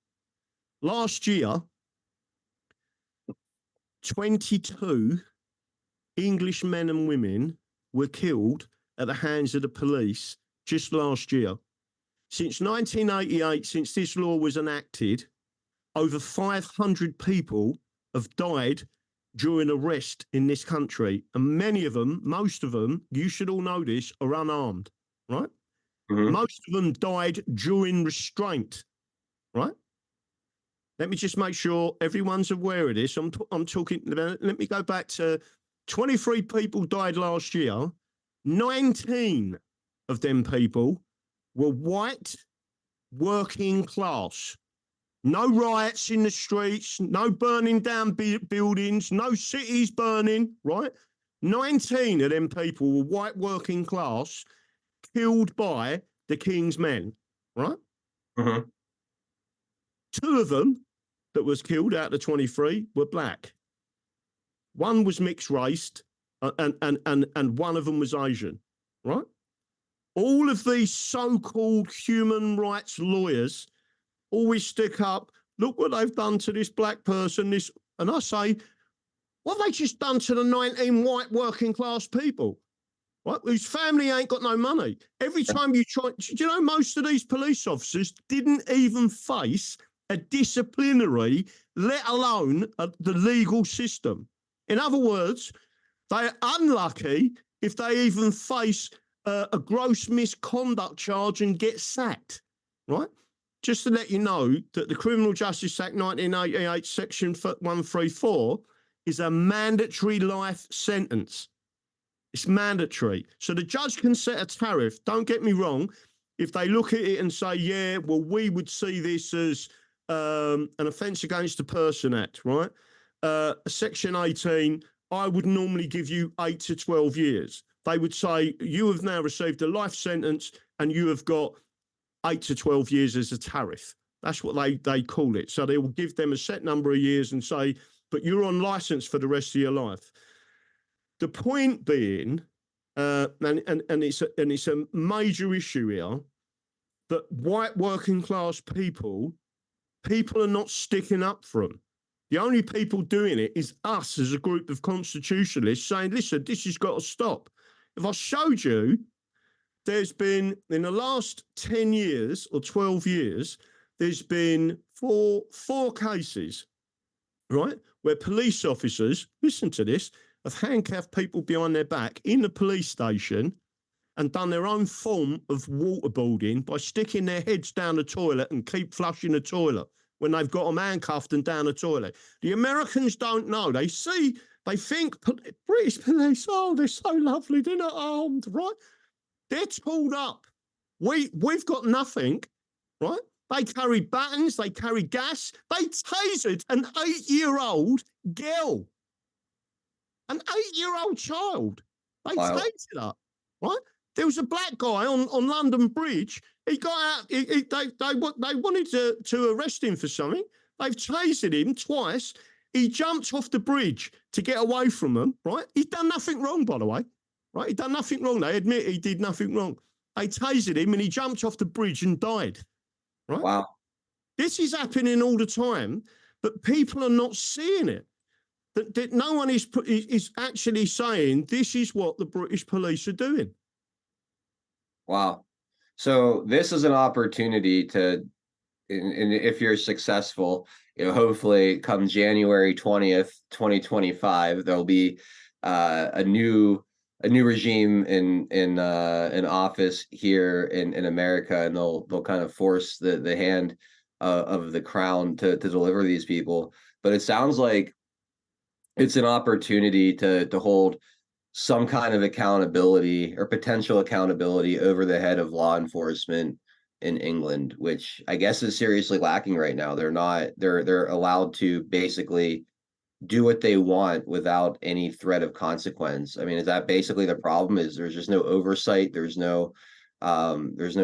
Last year, 22 English men and women were killed at the hands of the police just last year. Since 1988, since this law was enacted, over 500 people have died during arrest in this country. And many of them, most of them, you should all know this, are unarmed, right? Most of them died during restraint, right? Let me just make sure everyone's aware of this. I'm talking, let me go back to 23 people died last year. 19 of them people were white, working class. No riots in the streets, no burning down buildings, no cities burning, right? 19 of them people were white, working class, killed by the King's men, right? 2 of them that was killed out of the 23 were black. One was mixed raced, and one of them was Asian, right? All of these so-called human rights lawyers always stick up, look what they've done to this black person, this, and I say, what have they just done to the 19 white working class people, right, whose family ain't got no money? Every time you try, do you know, most of these police officers didn't even face a disciplinary, let alone the legal system. In other words, they're unlucky if they even face a gross misconduct charge and get sacked, right? Just to let you know that the Criminal Justice Act 1988, Section 134, is a mandatory life sentence. It's mandatory. So the judge can set a tariff. Don't get me wrong. If they look at it and say, yeah, well, we would see this as an offence against the Person Act, right? Section 18, I would normally give you 8 to 12 years. They would say, you have now received a life sentence and you have got 8 to 12 years as a tariff. That's what they call it. So they will give them a set number of years and say, but you're on license for the rest of your life. The point being, and it's a major issue here, that white working class people are not sticking up for them. The only people doing it is us as a group of constitutionalists saying, listen, this has got to stop. If I showed you, there's been, in the last 10 years or 12 years, there's been four cases, right, where police officers, listen to this, have handcuffed people behind their back in the police station and done their own form of waterboarding by sticking their heads down the toilet and keep flushing the toilet when they've got them handcuffed and down the toilet. The Americans don't know. They think British police, oh, they're so lovely, they're not armed, right? They're tooled up. We've got nothing, right? They carry batons, they carry gas, they tasered an 8-year-old girl, an 8-year-old child. They tasered her, right? There was a black guy on London Bridge. He got out. They wanted to arrest him for something. They've tased him twice. He jumped off the bridge to get away from them, right? He's done nothing wrong, by the way, right? He done nothing wrong. They admit he did nothing wrong. They tased him and he jumped off the bridge and died, right? Wow. This is happening all the time, but people are not seeing it. That no one is actually saying this is what the British police are doing. Wow. So this is an opportunity to, and if you're successful, hopefully come January 20th, 2025, there'll be a new regime in office here in America, and they'll kind of force the hand of the crown to deliver these people. But it sounds like it's an opportunity to hold some kind of accountability or potential accountability over the head of law enforcement in England, which I guess is seriously lacking right now. They're allowed to basically do what they want without any threat of consequence. I mean, is that basically the problem? Is there's just no oversight, there's no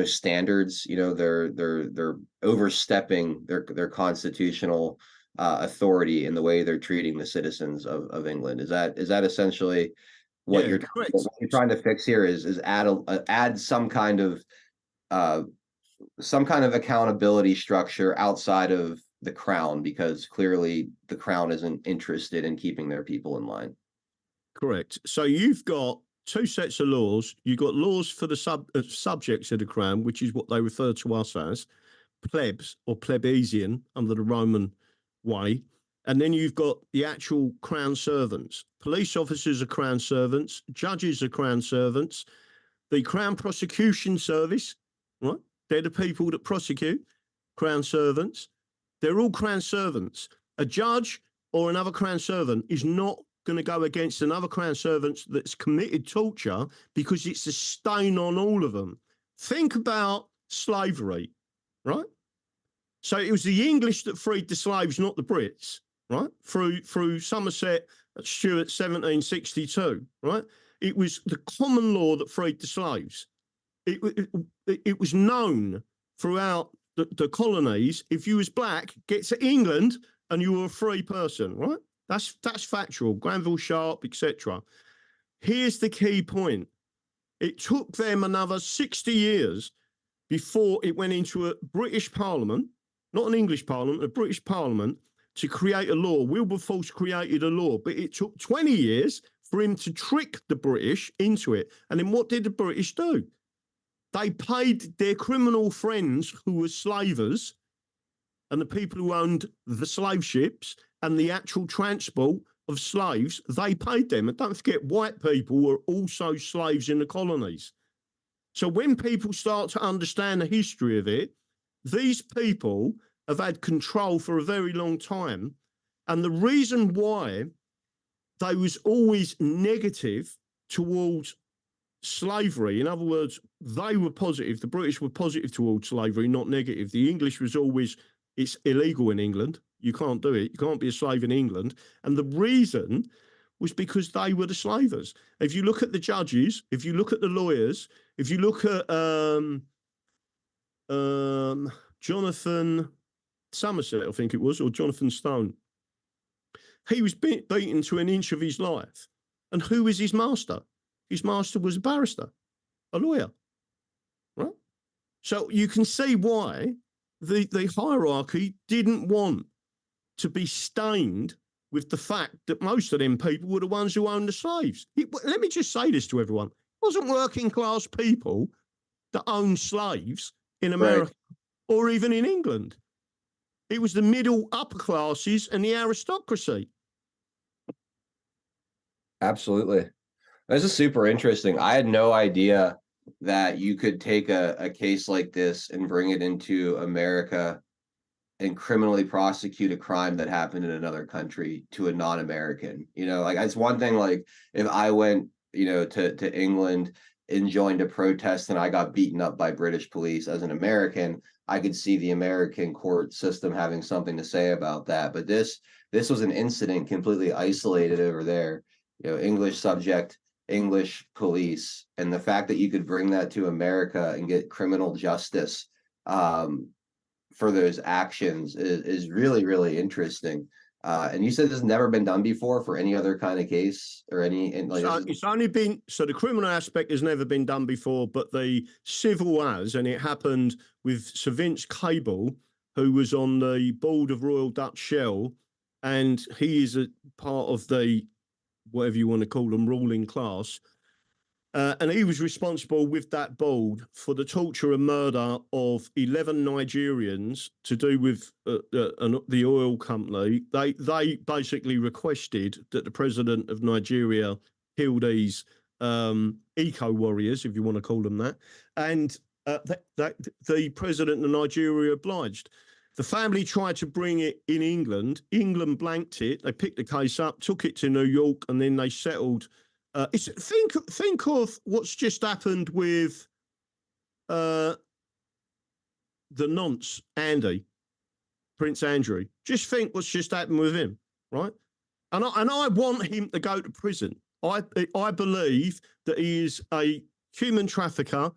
standards, they're overstepping their constitutional authority in the way they're treating the citizens of England. Is that essentially what you're trying to fix here? Is add some kind of accountability structure outside of the crown, because clearly the crown isn't interested in keeping their people in line. Correct. So you've got two sets of laws. You've got laws for the subjects of the crown, which is what they refer to us as plebs or plebeian under the Roman way. And then you've got the actual crown servants. Police officers are crown servants. Judges are crown servants. The Crown Prosecution Service, right? They're the people that prosecute, crown servants. They're all crown servants. A judge or another crown servant is not going to go against another crown servant that's committed torture, because it's a stain on all of them. Think about slavery, right? So it was the English that freed the slaves, not the Brits, right? Through Somerset Stuart 1762, right? It was the common law that freed the slaves. It was known throughout the colonies. If you was black, get to England and you were a free person, right? That's factual. Granville Sharp, etc. Here's the key point. It took them another 60 years before it went into a British Parliament, not an English Parliament, a British Parliament, to create a law. Wilberforce created a law, but it took 20 years for him to trick the British into it. And then what did the British do? They paid their criminal friends who were slavers and the people who owned the slave ships and the actual transport of slaves, they paid them. And don't forget, white people were also slaves in the colonies. So when people start to understand the history of it, these people have had control for a very long time. And the reason why they was always negative towards slavery, in other words, they were positive, the British were positive towards slavery, not negative. The English was always, it's illegal in England. You can't do it. You can't be a slave in England. And the reason was because they were the slavers. If you look at the judges, if you look at the lawyers, if you look at Jonathan Somerset, I think it was, or Jonathan Stone, he was beaten to an inch of his life. And who was his master? His master was a barrister, a lawyer, right? So you can see why the hierarchy didn't want to be stained with the fact that most of them people were the ones who owned the slaves. Let me just say this to everyone. It wasn't working class people that owned slaves in America or even in England. It was the middle upper classes and the aristocracy. Absolutely. This is super interesting. I had no idea that you could take a case like this and bring it into America and criminally prosecute a crime that happened in another country to a non-American. Like, it's one thing, like, if I went, to England and joined a protest and I got beaten up by British police as an American, I could see the American court system having something to say about that. But this was an incident completely isolated over there. English subject English police, and the fact that you could bring that to America and get criminal justice for those actions is really, really interesting. And you said this has never been done before for any other kind of case or any, and like So this is, it's only been, so the criminal aspect has never been done before, but the civil has, and it happened with Sir Vince Cable, who was on the board of Royal Dutch Shell, and he is a part of the, whatever you want to call them, ruling class. And he was responsible with that board for the torture and murder of 11 Nigerians to do with the oil company. They basically requested that the president of Nigeria kill these eco warriors, if you want to call them that, and the president of Nigeria obliged. The family tried to bring it in England. England blanked it. They picked the case up, took it to New York, and then they settled. Think of what's just happened with the nonce Andy, Prince Andrew. Just think what's just happened with him, right? And I want him to go to prison. I believe that he is a human trafficker.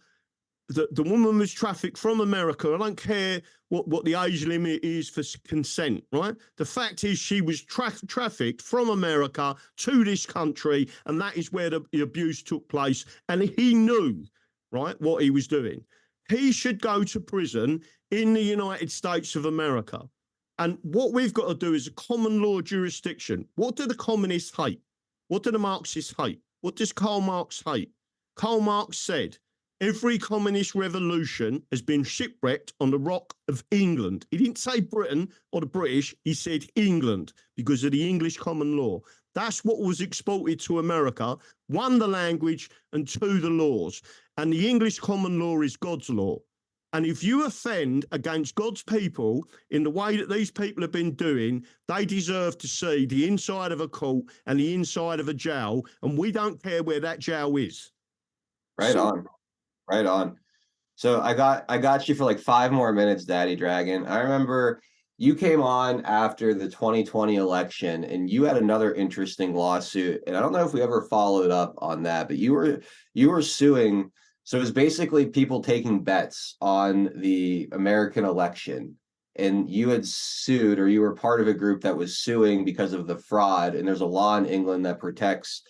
The woman was trafficked from America. I don't care what the age limit is for consent, right? The fact is she was trafficked from America to this country, and that is where the abuse took place. And he knew, right, what he was doing. He should go to prison in the United States of America. And what we've got to do is a common law jurisdiction. What do the communists hate? What do the Marxists hate? What does Karl Marx hate? Karl Marx said, every communist revolution has been shipwrecked on the rock of England. He didn't say Britain or the British. He said England because of the English common law. That's what was exported to America. One, the language, and two, the laws. And the English common law is God's law. And if you offend against God's people in the way that these people have been doing, they deserve to see the inside of a court and the inside of a jail. And we don't care where that jail is. right on. Right on. So I got you for like 5 more minutes, Daddy Dragon. I remember you came on after the 2020 election and you had another interesting lawsuit. And I don't know if we ever followed up on that, but you were suing. So it was basically people taking bets on the American election. And you had sued, or you were part of a group that was suing because of the fraud. And there's a law in England that protects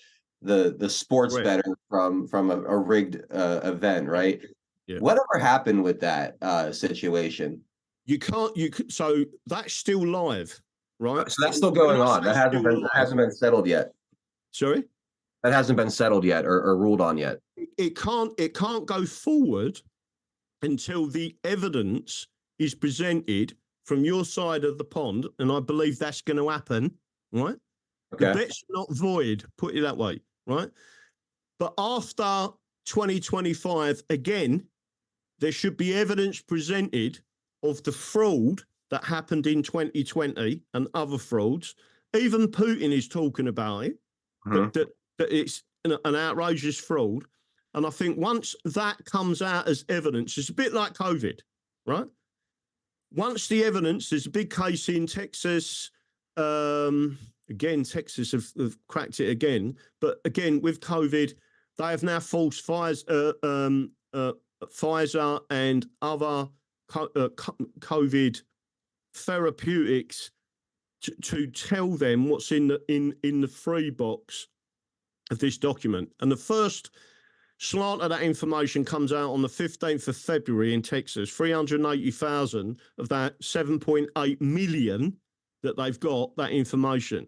the sports Right. bettor from a rigged event, right? Yeah. Whatever happened with that situation? So that's still live, right? So that's still going on. That hasn't been settled yet. Sorry? That hasn't been settled yet or ruled on yet. It can't go forward until the evidence is presented from your side of the pond, and I believe that's going to happen, right? Okay. The bet's not void, put it that way, right? But after 2025, again, there should be evidence presented of the fraud that happened in 2020 and other frauds. Even Putin is talking about it, that it's an outrageous fraud. And I think once that comes out as evidence, it's a bit like COVID, right? Once the evidence, there's a big case in Texas. Again, Texas have cracked it again. But again, with COVID, they have now forced Pfizer and other COVID therapeutics to tell them what's in the free box of this document. And the first slant of that information comes out on the 15th of February in Texas. 380,000 of that 7.8 million that they've got that information.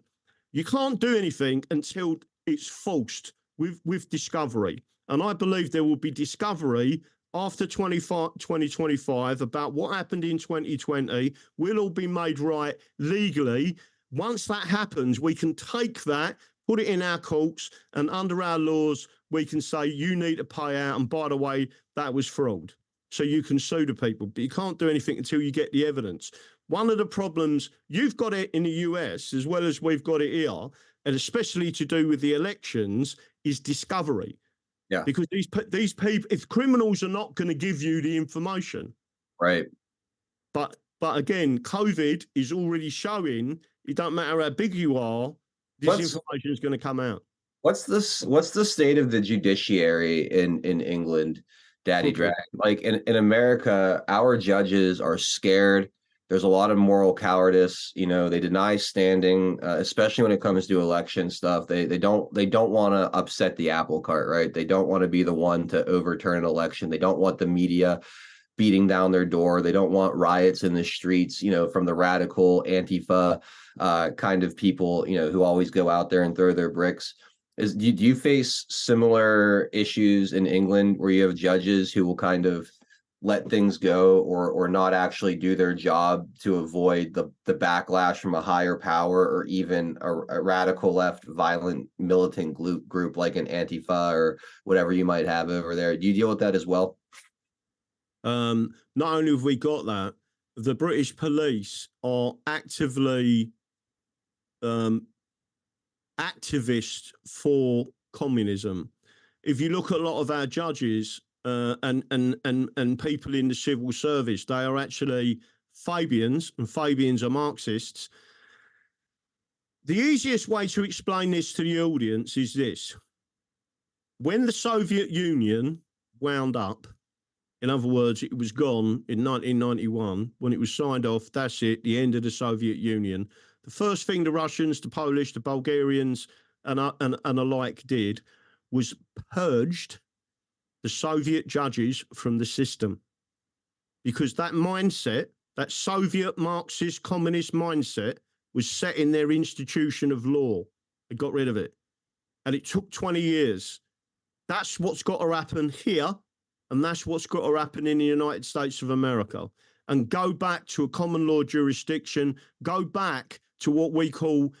You can't do anything until it's forced with discovery. And I believe there will be discovery after 2025 about what happened in 2020 will all be made right legally. Once that happens, we can take that, put it in our courts, and under our laws, we can say you need to pay out. And by the way, that was fraud. So you can sue the people, but you can't do anything until you get the evidence. One of the problems, you've got it in the US as well as we've got it here, and especially to do with the elections, is discovery. Yeah. Because these people, if criminals are not going to give you the information, right? But again, COVID is already showing it don't matter how big you are, this information is going to come out. What's the state of the judiciary in England, Daddy Okay. Drag? Like in America, our judges are scared. There's a lot of moral cowardice. You know, they deny standing, especially when it comes to election stuff. They don't want to upset the apple cart, right? They don't want to be the one to overturn an election. They don't want the media beating down their door. They don't want riots in the streets, you know, from the radical Antifa kind of people, you know, who always go out there and throw their bricks. Do you face similar issues in England where you have judges who will kind of let things go or not actually do their job to avoid the backlash from a higher power or even a radical left violent militant group like an Antifa or whatever you might have over there? Do you deal with that as well? Not only have we got that, the British police are actively um, activists for communism. If you look at a lot of our judges and people in the civil service, they are actually Fabians, and Fabians are Marxists. The easiest way to explain this to the audience is this. When the Soviet Union wound up, in other words, it was gone in 1991, when it was signed off, that's it, the end of the Soviet Union. The first thing the Russians, the Polish, the Bulgarians, and alike did was purged the Soviet judges from the system. Because that mindset, that Soviet Marxist communist mindset, was set in their institution of law. They got rid of it. And it took 20 years. That's what's got to happen here. And that's what's got to happen in the United States of America. And go back to a common law jurisdiction, go back to what we call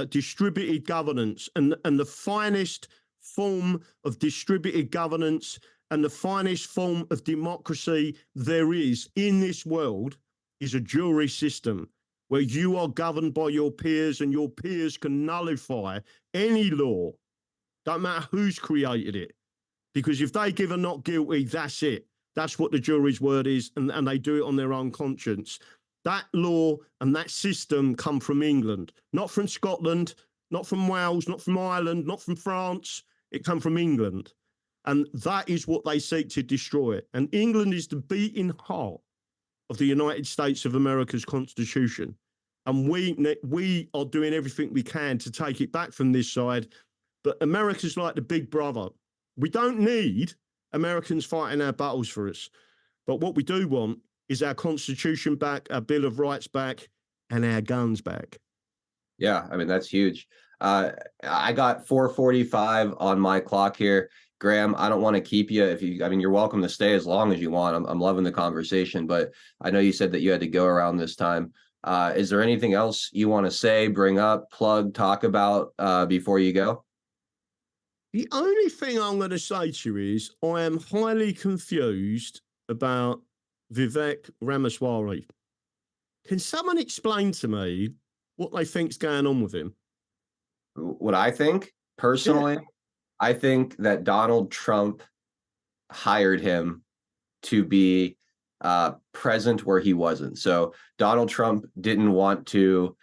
distributed governance. And the finest form of distributed governance and the finest form of democracy there is in this world is a jury system where you are governed by your peers and your peers can nullify any law, don't matter who's created it. Because if they give a not guilty, that's it. That's what the jury's word is, and they do it on their own conscience. That law and that system come from England, not from Scotland, not from Wales, not from Ireland, not from France. It come from England. And that is what they seek to destroy. And England is the beating heart of the United States of America's Constitution. And we are doing everything we can to take it back from this side. But America's like the big brother. We don't need Americans fighting our battles for us. But what we do want is our Constitution back, our Bill of Rights back, and our guns back. Yeah, I mean, that's huge. I got 4:45 on my clock here. Graham, I don't want to keep you I mean, you're welcome to stay as long as you want. I'm loving the conversation, but I know you said that you had to go around this time. Is there anything else you want to say, bring up, plug, talk about before you go? The only thing I'm going to say to you is I am highly confused about Vivek Ramaswamy. Can someone explain to me what they think's going on with him? What I think personally, I think that Donald Trump hired him to be present where he wasn't. So Donald Trump didn't want to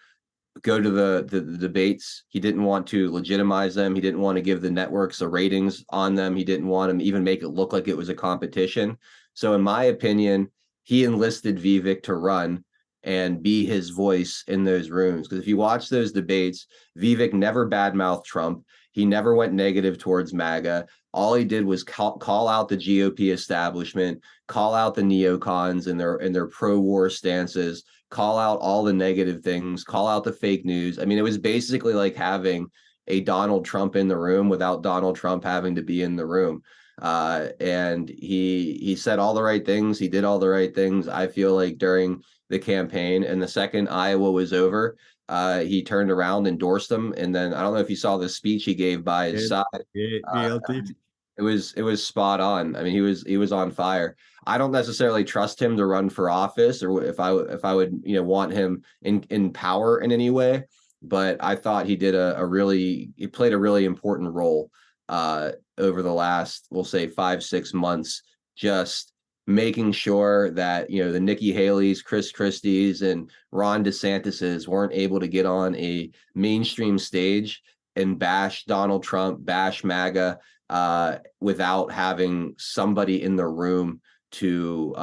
go to the debates. He didn't want to legitimize them. He didn't want to give the networks the ratings on them. He didn't want to even make it look like it was a competition. So in my opinion, he enlisted Vivek to run and be his voice in those rooms. Because if you watch those debates, Vivek never badmouthed Trump. He never went negative towards MAGA. All he did was call out the GOP establishment, call out the neocons and their pro-war stances, call out all the negative things, call out the fake news. I mean, it was basically like having a Donald Trump in the room without Donald Trump having to be in the room. And he said all the right things. He did all the right things, I feel like, during the campaign. And the second Iowa was over, he turned around, endorsed him. And then I don't know if you saw the speech he gave by his side. Yeah, I did. It was spot on. I mean, he was on fire. I don't necessarily trust him to run for office, or if I would want him in power in any way. But I thought he did he played a really important role over the last, we'll say, 5-6 months, just making sure that the Nikki Haley's, Chris Christie's, and Ron DeSantis's weren't able to get on a mainstream stage and bash Donald Trump, bash MAGA, without having somebody in the room to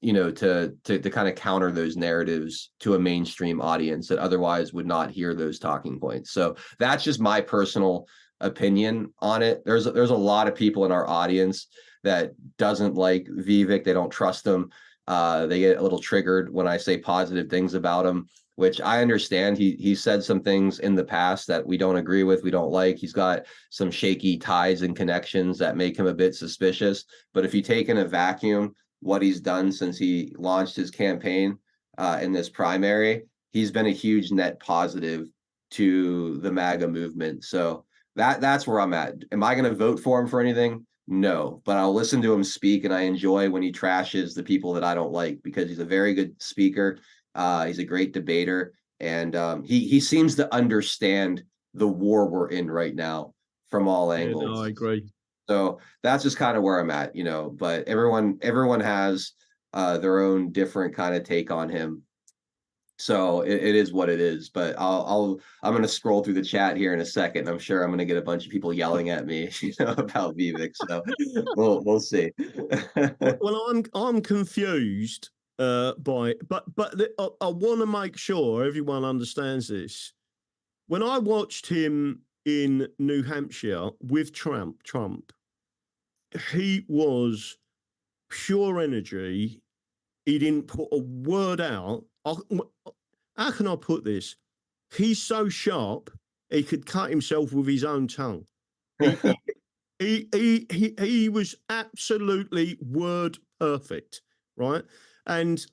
to kind of counter those narratives to a mainstream audience that otherwise would not hear those talking points. So that's just my personal opinion on it. There's a lot of people in our audience that doesn't like Vivek. They don't trust him. They get a little triggered when I say positive things about him, which I understand. He said some things in the past that we don't agree with, we don't like. He's got some shaky ties and connections that make him a bit suspicious. But if you take in a vacuum what he's done since he launched his campaign in this primary, he's been a huge net positive to the MAGA movement. So that's where I'm at. Am I going to vote for him for anything? No, but I'll listen to him speak, and I enjoy when he trashes the people that I don't like, because he's a very good speaker. He's a great debater, and he seems to understand the war we're in right now from all angles. Yeah, no, I agree. So that's just kind of where I'm at, but everyone has their own different kind of take on him. So it is what it is. But I'm going to scroll through the chat here in a second. I'm sure I'm going to get a bunch of people yelling at me, about Vivek. So we'll see. Well, I'm confused by, but I want to make sure everyone understands this. When I watched him in New Hampshire with Trump, he was pure energy. He didn't put a word out. How can I put this? He's so sharp, he could cut himself with his own tongue. He was absolutely word perfect, right? And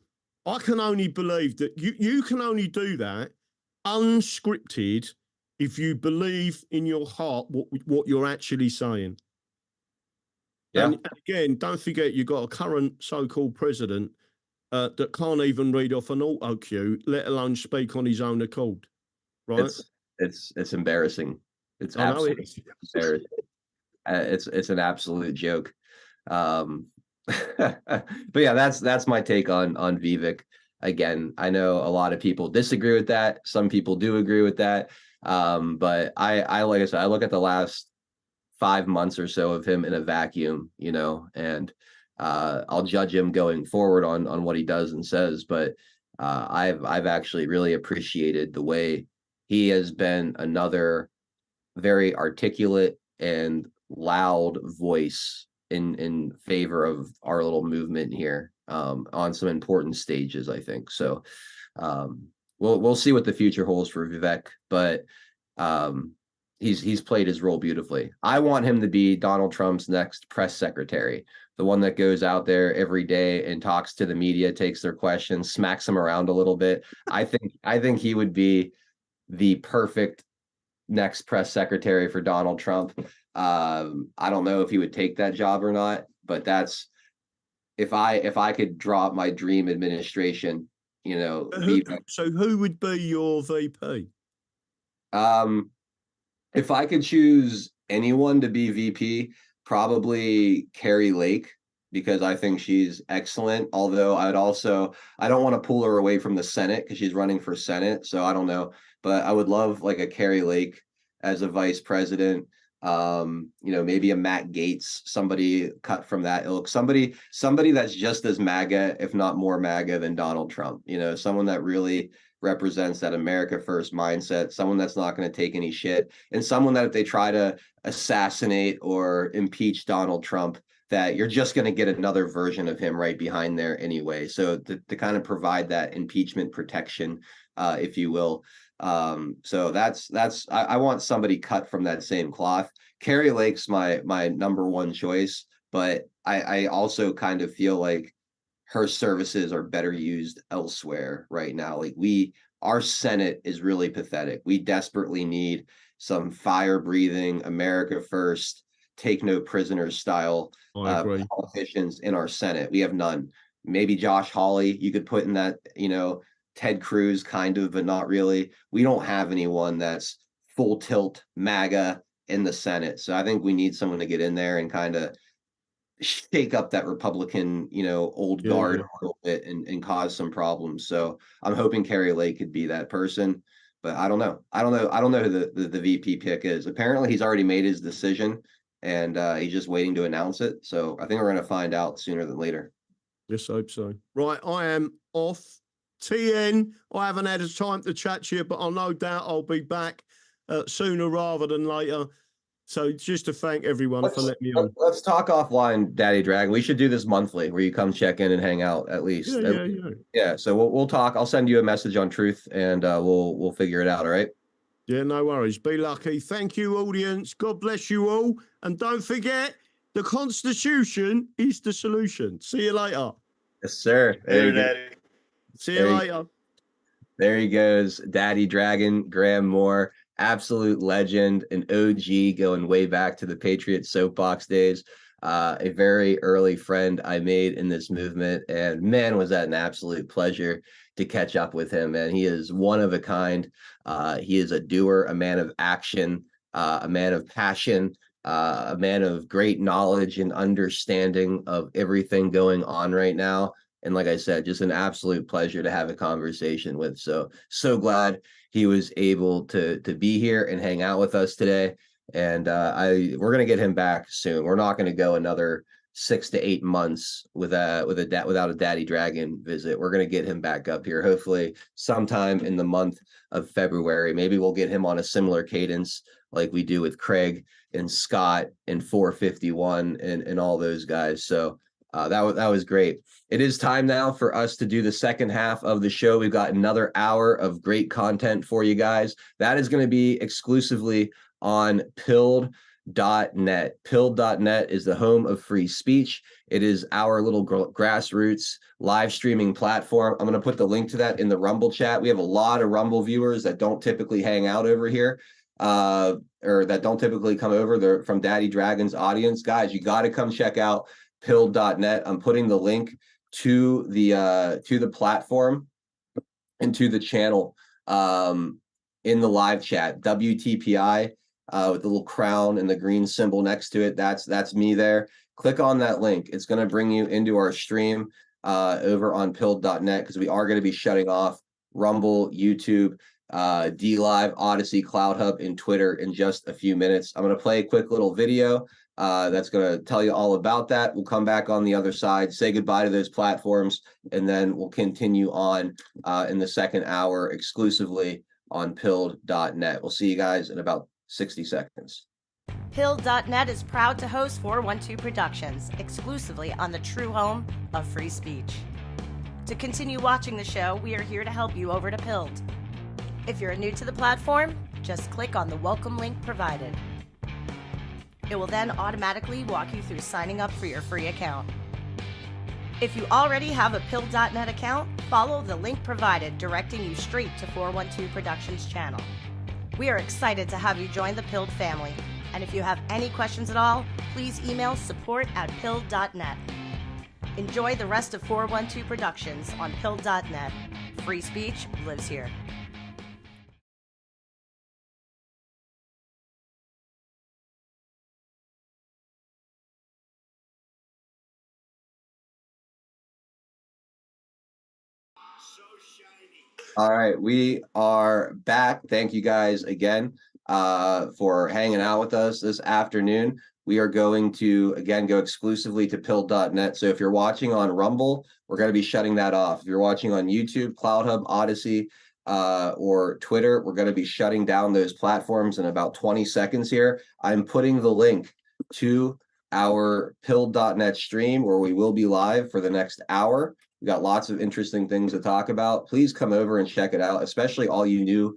I can only believe that you can only do that unscripted if you believe in your heart what you're actually saying. Yeah. And again, don't forget you've got a current so-called president that can't even read off an auto cue, let alone speak on his own accord. Right? It's embarrassing. It's I know absolutely embarrassing. It's an absolute joke. But yeah, that's my take on Vivek. Again, I know a lot of people disagree with that. Some people do agree with that. But I like I said, I look at the last 5 months or so of him in a vacuum, and I'll judge him going forward on what he does and says. But I've actually really appreciated the way he has been another very articulate and loud voice in favor of our little movement here, on some important stages, I think. So we'll see what the future holds for Vivek, but he's played his role beautifully. I want him to be Donald Trump's next press secretary, the one that goes out there every day and talks to the media, takes their questions, smacks them around a little bit. I think he would be the perfect next press secretary for Donald Trump. I don't know if he would take that job or not, but that's if I could draw up my dream administration, So who would be your VP? If I could choose anyone to be VP, probably Carrie Lake, because I think she's excellent. Although I don't want to pull her away from the Senate because she's running for Senate. So I don't know, but I would love like a Carrie Lake as a vice president. Maybe a Matt Gaetz, somebody cut from that ilk, somebody that's just as MAGA, if not more MAGA than Donald Trump, someone that really represents that America first mindset, someone that's not going to take any shit, and someone that if they try to assassinate or impeach Donald Trump, that you're just going to get another version of him right behind there anyway. So to kind of provide that impeachment protection, if you will. So I want somebody cut from that same cloth. Carrie Lake's my number one choice, but I also kind of feel like her services are better used elsewhere right now. Like our Senate is really pathetic. We desperately need some fire breathing, America first, take no prisoners style politicians in our Senate. We have none. Maybe Josh Hawley, you could put in that, Ted Cruz kind of, but not really. We don't have anyone that's full tilt MAGA in the Senate. So I think we need someone to get in there and kind of shake up that Republican, old guard a little bit and cause some problems. So I'm hoping Carrie Lake could be that person. but I don't know. I don't know who the VP pick is. Apparently, he's already made his decision, and he's just waiting to announce it. So I think we're going to find out sooner than later. Just hope so. Right, I am off. TN, I haven't had a time to chat to you, but I'll no doubt I'll be back sooner rather than later. So just to thank everyone for letting me on. Let's talk offline, Daddy Dragon. We should do this monthly, where you come check in and hang out at least. Yeah. So we'll talk. I'll send you a message on Truth, and we'll figure it out. All right. Yeah, no worries. Be lucky. Thank you, audience. God bless you all, and don't forget, the Constitution is the solution. See you later. Yes, sir. There you go. See you later. There he goes, Daddy Dragon, Graham Moore, absolute legend, an OG going way back to the Patriot soapbox days. A very early friend I made in this movement, and man, was that an absolute pleasure to catch up with him. And he is one of a kind. He is a doer, a man of action, a man of passion, a man of great knowledge and understanding of everything going on right now. And like I said, just an absolute pleasure to have a conversation with. So glad he was able to be here and hang out with us today. And we're gonna get him back soon. We're not gonna go another 6 to 8 months without a Daddy Dragon visit. We're gonna get him back up here, hopefully sometime in the month of February. Maybe we'll get him on a similar cadence like we do with Craig and Scott and 451 and all those guys. So that was great. It is time now for us to do the second half of the show. We've got another hour of great content for you guys. That is going to be exclusively on pilled.net. Pilled.net is the home of free speech. It is our little grassroots live streaming platform. I'm going to put the link to that in the Rumble chat. We have a lot of Rumble viewers that don't typically hang out over here, or that don't typically come over. They're from Daddy Dragon's audience. Guys, you got to come check out pilled.net. I'm putting the link to the platform and to the channel in the live chat. WTPI with the little crown and the green symbol next to it. That's me there. Click on that link. It's going to bring you into our stream over on pilled.net, because we are going to be shutting off Rumble, YouTube, DLive, Odyssey, Cloud Hub, and Twitter in just a few minutes. I'm going to play a quick little video that's going to tell you all about that. We'll come back on the other side, say goodbye to those platforms, and then we'll continue on in the second hour exclusively on pilled.net. We'll see you guys in about 60 seconds. Pilled.net is proud to host 412 Productions exclusively on the true home of free speech. To continue watching the show, we are here to help you over to Pilled. If you're new to the platform, just click on the welcome link provided. It will then automatically walk you through signing up for your free account. If you already have a Pilled.net account, follow the link provided directing you straight to 412 Productions channel. We are excited to have you join the Pilled family, and if you have any questions at all, please email support@pilled.net. Enjoy the rest of 412 Productions on Pilled.net. Free speech lives here. All right, we are back. Thank you guys again for hanging out with us this afternoon. We are going to, again, go exclusively to pilled.net. So if you're watching on Rumble, we're going to be shutting that off. If you're watching on YouTube, Cloud Hub, Odyssey, or Twitter, we're going to be shutting down those platforms in about 20 seconds here. I'm putting the link to our pilled.net stream, where we will be live for the next hour. We got lots of interesting things to talk about. Please come over and check it out, especially all you new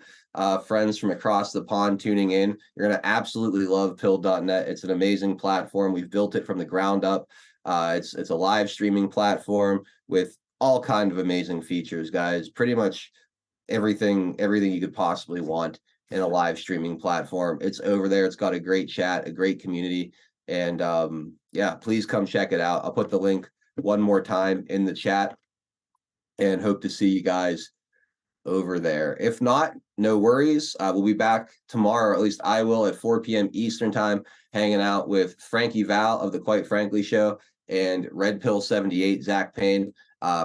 friends from across the pond tuning in. You're going to absolutely love pilled.net. It's an amazing platform. We've built it from the ground up. It's a live streaming platform with all kinds of amazing features, guys. Pretty much everything you could possibly want in a live streaming platform. It's over there. It's got a great chat, a great community. And yeah, please come check it out. I'll put the link one more time in the chat, and hope to see you guys over there. If not, no worries. We'll be back tomorrow, or at least I will, at 4 p.m. Eastern time, hanging out with Frankie Val of the Quite Frankly Show and Red Pill 78, Zach Payne,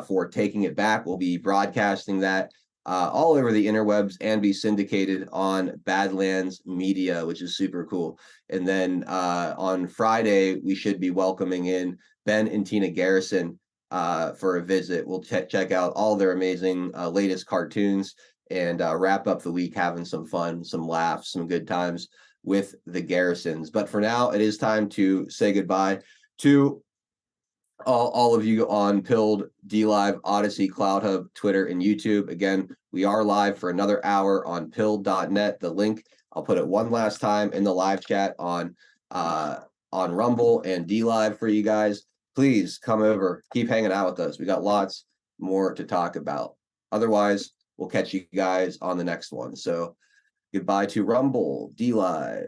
for Taking It Back. We'll be broadcasting that all over the interwebs and be syndicated on Badlands Media, which is super cool. And then on Friday, we should be welcoming in Ben and Tina Garrison for a visit. We'll check out all their amazing latest cartoons and wrap up the week having some fun, some laughs, some good times with the Garrisons. But for now, it is time to say goodbye to all of you on Pilled, DLive, Odyssey, Cloud Hub, Twitter, and YouTube. Again, we are live for another hour on pilled.net. The link, I'll put it one last time in the live chat on Rumble and DLive for you guys. Please come over, keep hanging out with us. We got lots more to talk about. Otherwise, we'll catch you guys on the next one. So goodbye to Rumble, DLive.